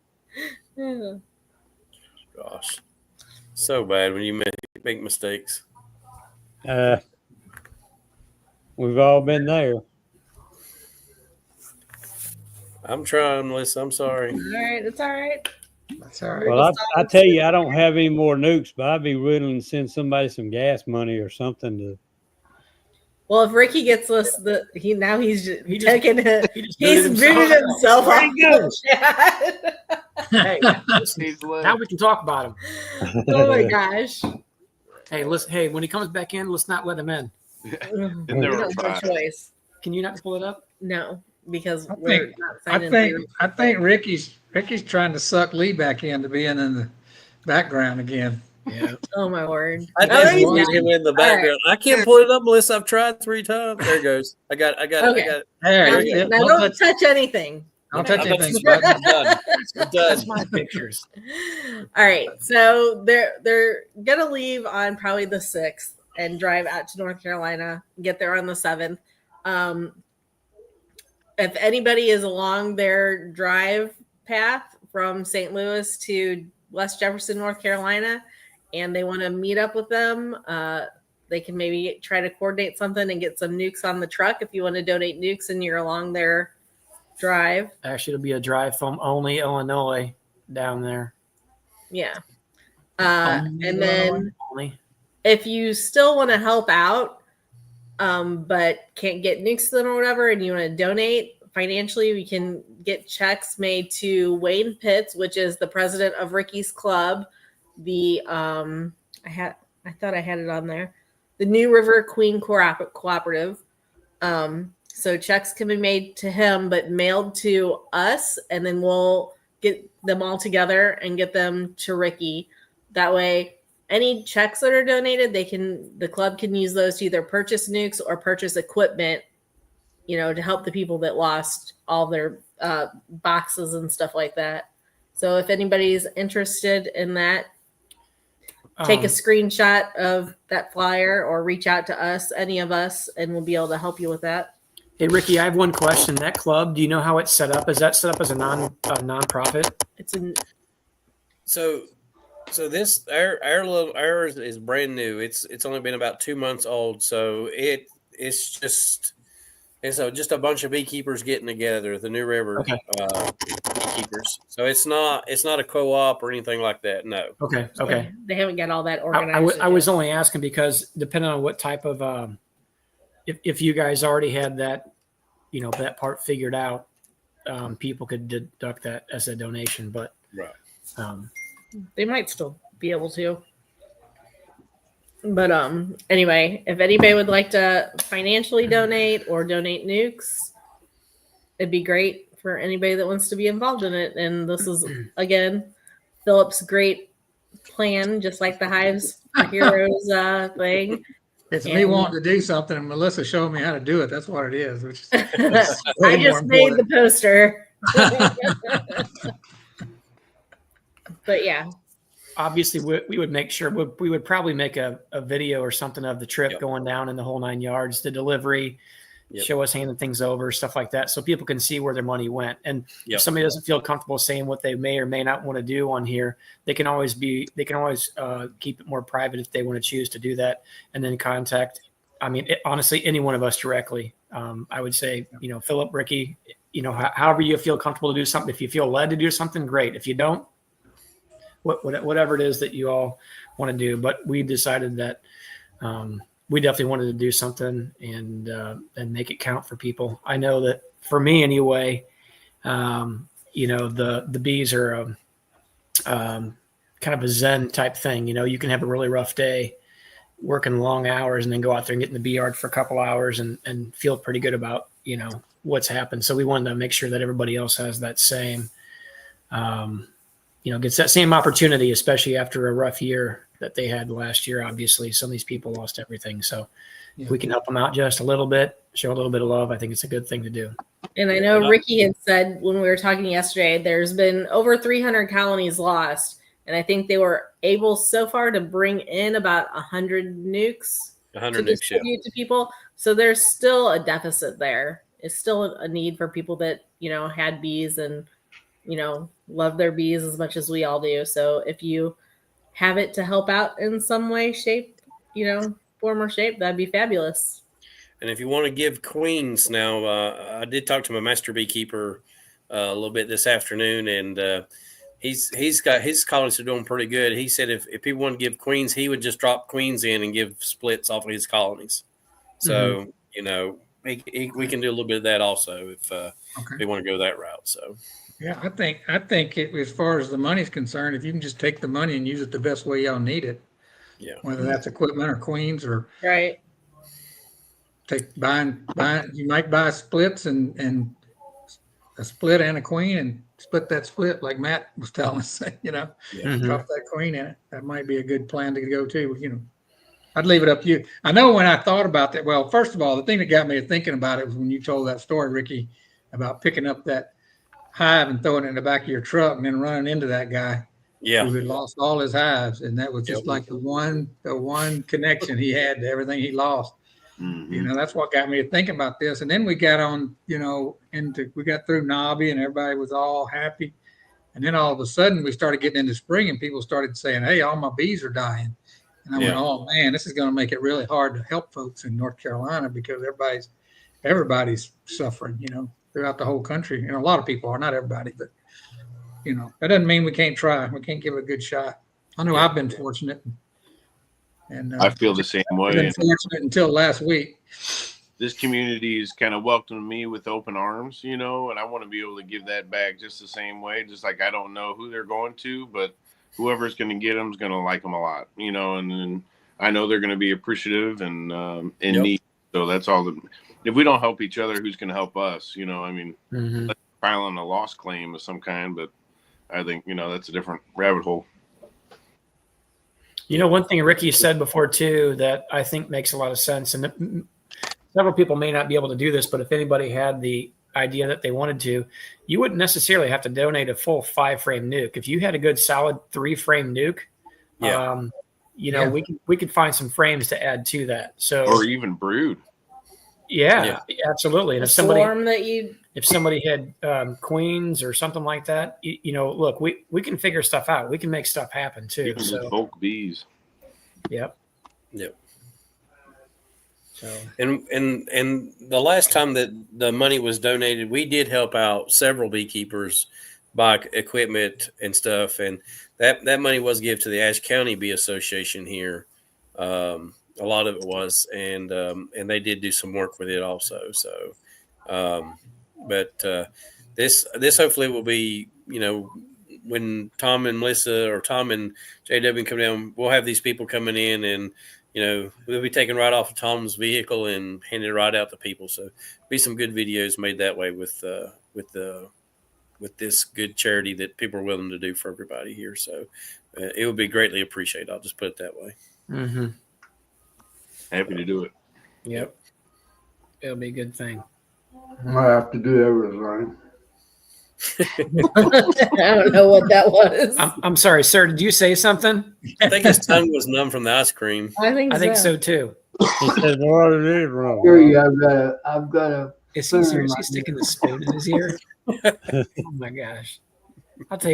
Gosh, so bad when you make mistakes. We've all been there. I'm trying, Melissa. I'm sorry. All right, it's all right. That's all right. Well, I tell you, I don't have any more nukes, but I'd be willing to send somebody some gas money or something to. Well, if Ricky gets us he's taking it. He's He's booted himself off. goes. the chat. Hey, now we can talk about him. Oh my gosh. Hey, listen. Hey, when he comes back in, let's not let him in. And We there were don't have a 5. choice. Can you not pull it up? No, because I we're think- not signing I think Ricky's trying to suck Lee back into being in the background again. Yeah. Oh my word. I Oh, did he's want done. him in the All right. background. I can't pull it up, Melissa. I've tried 3 times. There it goes. I got it. Okay. There, Now, yeah, now don't don't touch anything. touch I'm anything. done. Spud. I'm done. I'm That's done. my pictures. All right, so they're gonna leave on probably the 6th and drive out to North Carolina. Get there on the 7th. If anybody is along their drive path from St. Louis to West Jefferson, North Carolina, and they want to meet up with them, they can maybe try to coordinate something and get some nukes on the truck if you want to donate nukes and you're along their drive. Actually, it'll be a drive from only Illinois down there. Yeah. And then Only. if you still want to help out, but can't get nukes to them or whatever, and you want to donate financially, we can get checks made to Wayne Pitts, which is the president of Ricky's Club. I thought I had it on there. The New River Queen Cooperative. So checks can be made to him, but mailed to us, and then we'll get them all together and get them to Ricky. That way, any checks that are donated, the club can use those to either purchase nukes or purchase equipment, to help the people that lost all their boxes and stuff like that. So if anybody's interested in that, take a screenshot of that flyer or reach out to us, any of us, and we'll be able to help you with that. Hey, Ricky, I have one question. That club, do you know how it's set up? Is that set up as a nonprofit? It's in So this ours is brand new. It's only been about 2 months old. So it's just a bunch of beekeepers getting together. The New River beekeepers. So it's not a co-op or anything like that. No. Okay. They haven't got all that organized. I was only asking because depending on what type of if you guys already had that, that part figured out, people could deduct that as a donation. But Right. They might still be able to. But anyway, if anybody would like to financially donate or donate nukes, it'd be great for anybody that wants to be involved in it. And this is, again, Philip's great plan, just like the Hives for Heroes thing. It's me wanting to do something, and Melissa showed me how to do it. That's what it is. Which is I just made the poster. But yeah. obviously we would make sure we would probably make a video or something of the trip going down in the whole 9 yards, the delivery, show us handing things over, stuff like that, so people can see where their money went. And if somebody doesn't feel comfortable saying what they may or may not want to do on here, they can always keep it more private if they want to choose to do that, and then contact, honestly, any one of us directly. I would say, Philip, Ricky, however you feel comfortable to do something. If you feel led to do something, great. If you don't, whatever it is that you all want to do. But we decided that we definitely wanted to do something and make it count for people. I know that for me anyway, the bees are kind of a Zen type thing. You can have a really rough day working long hours and then go out there and get in the bee yard for a couple hours and feel pretty good about, what's happened. So we wanted to make sure that everybody else has that same, gets that same opportunity, especially after a rough year that they had last year. Obviously, some of these people lost everything. So if we can help them out just a little bit, show a little bit of love, I think it's a good thing to do. And I know Ricky had said when we were talking yesterday, there's been over 300 colonies lost. And I think they were able so far to bring in about 100 nukes to distribute to people. So there's still a deficit there. It's still a need for people that, had bees and, love their bees as much as we all do. So if you have it to help out in some way, shape, form or shape, that'd be fabulous. And if you want to give queens now, I did talk to my master beekeeper a little bit this afternoon, and he's got his colonies are doing pretty good. He said if people want to give queens, he would just drop queens in and give splits off of his colonies. So we can do a little bit of that also if we want to go that route. So yeah, I think as far as the money's concerned, if you can just take the money and use it the best way y'all need it, whether that's equipment or queens or right. Buying, you might buy splits and a split and a queen and split that split like Matt was telling us, drop that queen in it. That might be a good plan to go to, I'd leave it up to you. I know when I thought about that, well, first of all, the thing that got me thinking about it was when you told that story, Ricky, about picking up that hive and throwing it in the back of your truck and then running into that guy who had lost all his hives. And that was just like the one connection he had to everything he lost. Mm-hmm. That's what got me to thinking about this. And then we got on, we got through NABA and everybody was all happy. And then all of a sudden we started getting into spring and people started saying, hey, all my bees are dying. And I went, oh man, this is going to make it really hard to help folks in North Carolina because everybody's suffering, throughout the whole country. A lot of people are, not everybody, but that doesn't mean we can't try. We can't give it a good shot. I know I've been fortunate. And I feel the same way. I've been fortunate until last week. This community has kind of welcomed me with open arms, and I want to be able to give that back just the same way. Just like I don't know who they're going to, but whoever's going to get them is going to like them a lot, and then I know they're going to be appreciative and in need. So that's all. If we don't help each other, who's going to help us? Let's file on a loss claim of some kind, but I think, that's a different rabbit hole. One thing Ricky said before too, that I think makes a lot of sense. And several people may not be able to do this, but if anybody had the idea that they wanted to, you wouldn't necessarily have to donate a full 5-frame nuke. If you had a good solid 3-frame nuke, we could find some frames to add to that. So, or even brood. Yeah, absolutely. And if somebody had queens or something like that, look, we can figure stuff out. We can make stuff happen too. Even with bulk bees. Yep. So, and the last time that the money was donated, we did help out several beekeepers buy equipment and stuff, and that money was given to the Ashe County Bee Association here. A lot of it was, and they did do some work with it also. So, but this hopefully will be, when Tom and Melissa or Tom and JW come down, we'll have these people coming in and, we'll be taking right off of Tom's vehicle and handing it right out to people. So be some good videos made that way with this good charity that people are willing to do for everybody here. So it would be greatly appreciated. I'll just put it that way. Mm-hmm. Happy to do it. Yep. It'll be a good thing. I have to do everything. I don't know what that was. I'm sorry, sir. Did you say something? I think his tongue was numb from the ice cream. I think so too. He said, "What it is wrong?" Here you I've got a. Is he seriously sticking the spoon in his ear? Oh my gosh! I'll tell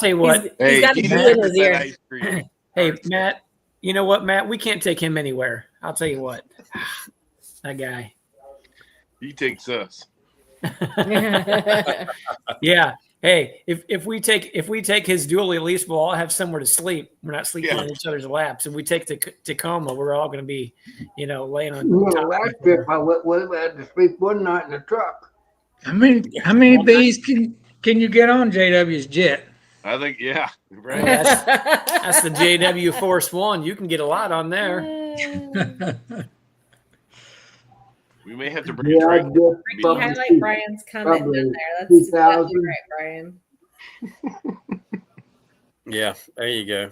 you what. He's got a spoon in his ear. Hey, Matt. You know what, Matt? We can't take him anywhere. I'll tell you what. That guy. He takes us. Yeah. Hey, if we take his dually lease, we'll all have somewhere to sleep. We're not sleeping Yeah. on each other's laps. If we take the Tacoma, we're all going to be, laying on Well, top. last trip I had to sleep one night in the truck. How many bees can you get on JW's jet? I think, yeah, right. That's the JW Force One. You can get a lot on there. We may have to bring a Yeah, I trailer. did. Can you highlight Brian's comment down Probably there? That's exactly 2000. right, Brian. Yeah, there you go.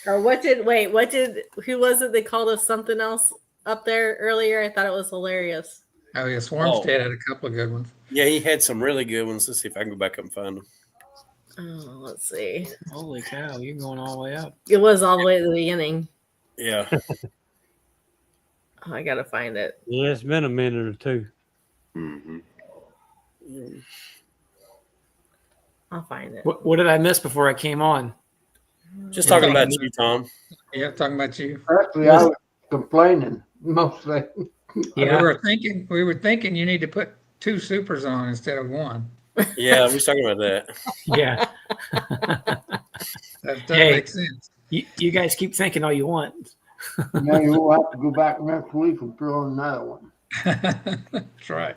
Or who was it that called us something else up there earlier? I thought it was hilarious. Oh, yeah, Swarmstead had a couple of good ones. Yeah, he had some really good ones. Let's see if I can go back up and find them. Oh, let's see. Holy cow, you're going all the way up. It was all the way to the beginning. Yeah. Oh, I gotta find it. Yeah, it's been a minute or two. Mm-hmm. I'll find it. What did I miss before I came on? Just talking about you, Tom. Yeah, talking about you. Actually, I was complaining mostly. Yeah. We were thinking you need to put 2 supers on instead of 1. Yeah, we was talking about that. Yeah. That Hey. makes sense. You guys keep thinking all you want. Now you'll have to go back next week and throw in another one. That's right.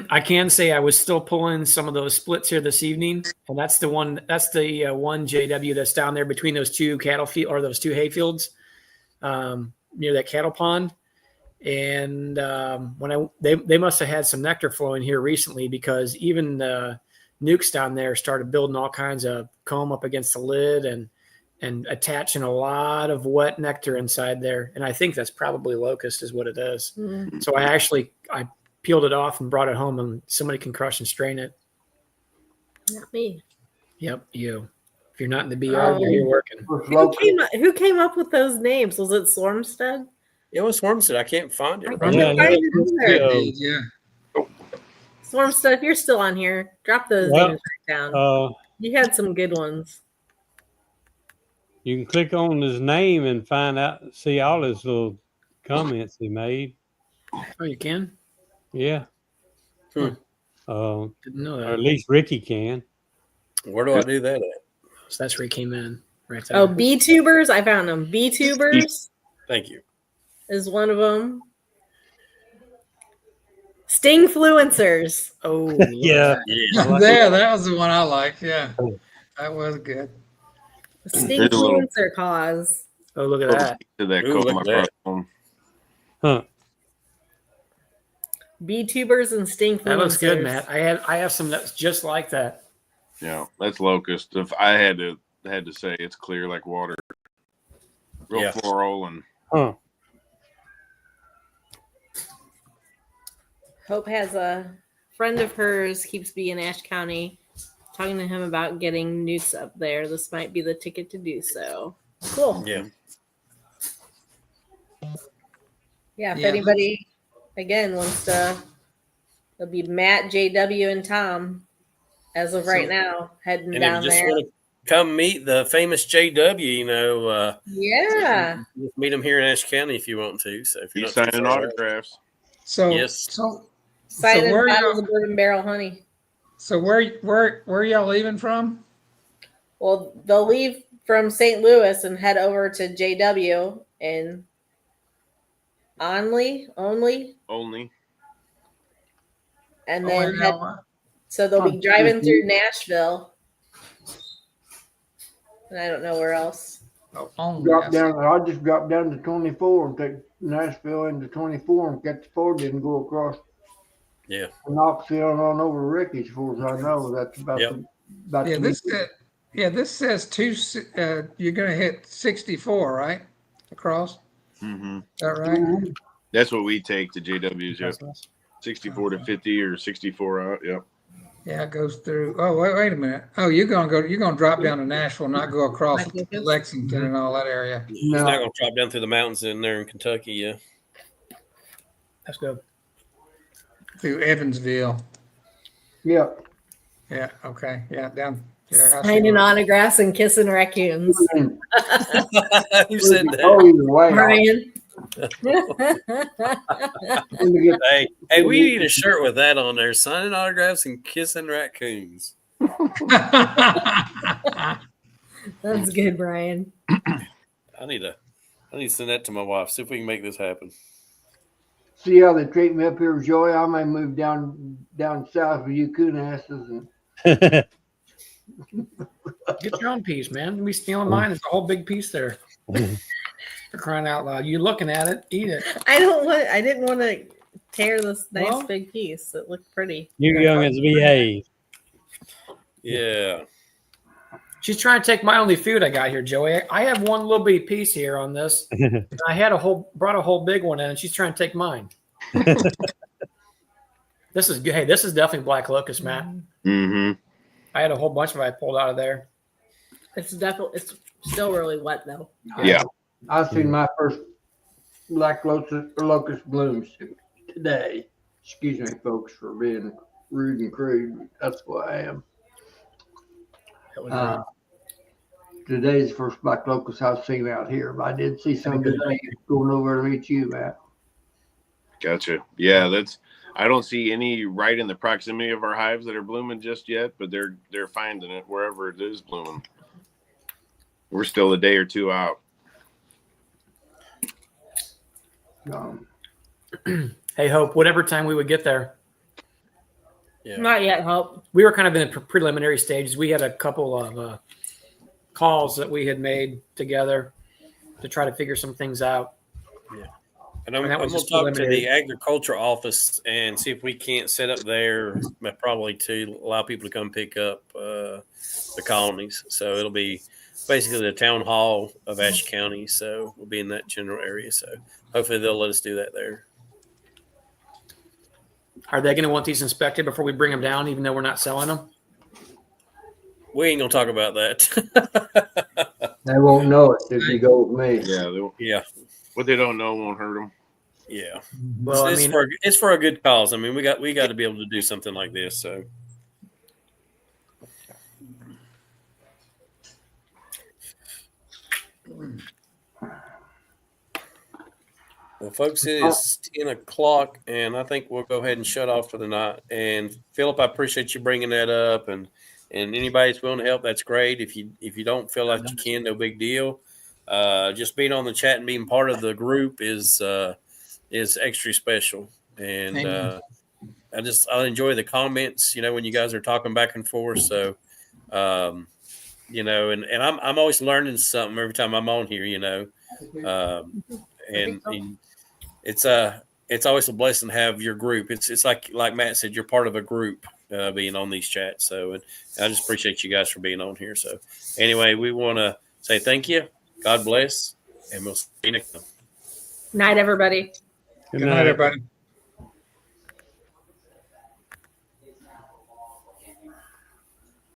I can say I was still pulling some of those splits here this evening, and that's the one one JW that's down there between those 2 cattle field or those 2 hay fields near that cattle pond. And when they must have had some nectar flowing here recently, because even the nukes down there started building all kinds of comb up against the lid and attaching a lot of wet nectar inside there. And I think that's probably locust is what it is. Mm. So I peeled it off and brought it home, and somebody can crush and strain it. Not me. Yep, you. If you're not in the bee yard, you're here working. Who came up with those names? Was it Swarmstead? It was Swarmstead. I can't find it. I Right can't now. find it either. Yeah. Swarmstead, if you're still on here, drop those Well, names right down. You had some good ones. You can click on his name and see all his little comments he made. Oh, you can? Yeah. Hmm. Didn't know Or that. at least Ricky can. Where do I do that at? So that's where he came in, right there. Oh, bee tubers. I found them. Bee tubers Thank you. is one of them. Stingfluencers. Oh, Yeah. Yeah. Yeah, that was the one I liked. Yeah, that was good. Stingfluencer cause. Oh, look at that. To that Ooh, coat look my at that. home. Huh. Bee tubers and stingfluencers. That looks good, Matt. I have some that's just like that. Yeah, that's locust. If I had to say, it's clear like water, real Yeah. floral and Huh. Hope has a friend of hers keeps being in Ashe County, talking to him about getting nukes up there. This might be the ticket to do so. Cool. Yeah. Yeah, if Yeah. anybody again wants to, it'll be Matt, JW, and Tom as of right now heading And if down you just there. want to come meet the famous JW, Yeah. just meet him here in Ashe County if you want to. So if you're he's not too signing far away. autographs. So Yes. Cited where bottles y'all- of bourbon barrel honey. So where y'all leaving from? Well, they'll leave from St. Louis and head over to JW in only, Only. and Oh, then and head. y'all- So they'll be Oh, driving mhm. through Nashville, and I don't know where else. oh, only, Drop I down. I just dropped down to 24 and take Nashville into 24 and catch the 40 and go across Yeah. Knoxville and on over Ricky's. As far as I know, that's about Yep. about Yeah, the this says you're gonna hit 64, right? Across. Mm-hmm. Is that right? That's what we take to JW's. Yep. 64 to 50 or 64 out. Yep. Yeah, it goes through. Oh, wait a minute. Oh, you're gonna drop down to Nashville, not go across Lexington and all that area. He's No. not going to drop down through the mountains in there in Kentucky. Yeah. That's good. Through Evansville. Yeah. Yeah. Okay. Yeah. Down there. I see Signing where- autographs and kissing raccoons. Who said that? Oh, either way. Brian, Hey, we need a shirt with that on there. Signing autographs and kissing raccoons. That's good, Brian. I need to send that to my wife. See if we can make this happen. See how they treat me up here, Joey. I may move down south with you coon asses and Get your own piece, man. Don't be stealing mine. There's a whole big piece there. For crying out loud. You looking at it, eat it. I didn't want to tear this nice big piece. It looked pretty. You youngins behave. Yeah. She's trying to take my only food I got here, Joey. I have one little bitty piece here on this. I had brought a whole big one in, and she's trying to take mine. This is good. Hey, this is definitely black locust, Matt. Mm-hmm. I had a whole bunch of it I pulled out of there. It's still really wet though. Yeah. I've seen my first black locust blooms today. Excuse me, folks, for being rude and crude. But that's what I am. Today's the first black locust I've seen out here, but I did see some today going over to meet you, Matt. Gotcha. Yeah, I don't see any right in the proximity of our hives that are blooming just yet, but they're finding it wherever it is blooming. We're still a day or two out. Hey, Hope, whatever time we would get there. Yeah. Not yet, Hope. We were kind of in the preliminary stages. We had a couple of calls that we had made together to try to figure some things out. Yeah. And I'm going to talk to the agriculture office and see if we can't set up there probably to allow people to come pick up the colonies. So it'll be basically the town hall of Ashe County. So we'll be in that general area. So hopefully they'll let us do that there. Are they going to want these inspected before we bring them down, even though we're not selling them? We ain't going to talk about that. They won't know it if you go with me. Yeah. Yeah. What they don't know won't hurt them. Yeah. Well, it's for a good cause. I mean, we got to be able to do something like this. So. Well, folks, it is 10 o'clock, and I think we'll go ahead and shut off for the night. And Philip, I appreciate you bringing that up, and anybody that's willing to help, that's great. If you don't feel like you can, no big deal. Just being on the chat and being part of the group is extra special, and I enjoy the comments. When you guys are talking back and forth. So, and I'm always learning something every time I'm on here. And it's always a blessing to have your group. It's like Matt said, you're part of a group being on these chats. So, and I just appreciate you guys for being on here. So, anyway, we want to say thank you. God bless, and we'll see you next time. Night, everybody. Good night, everybody.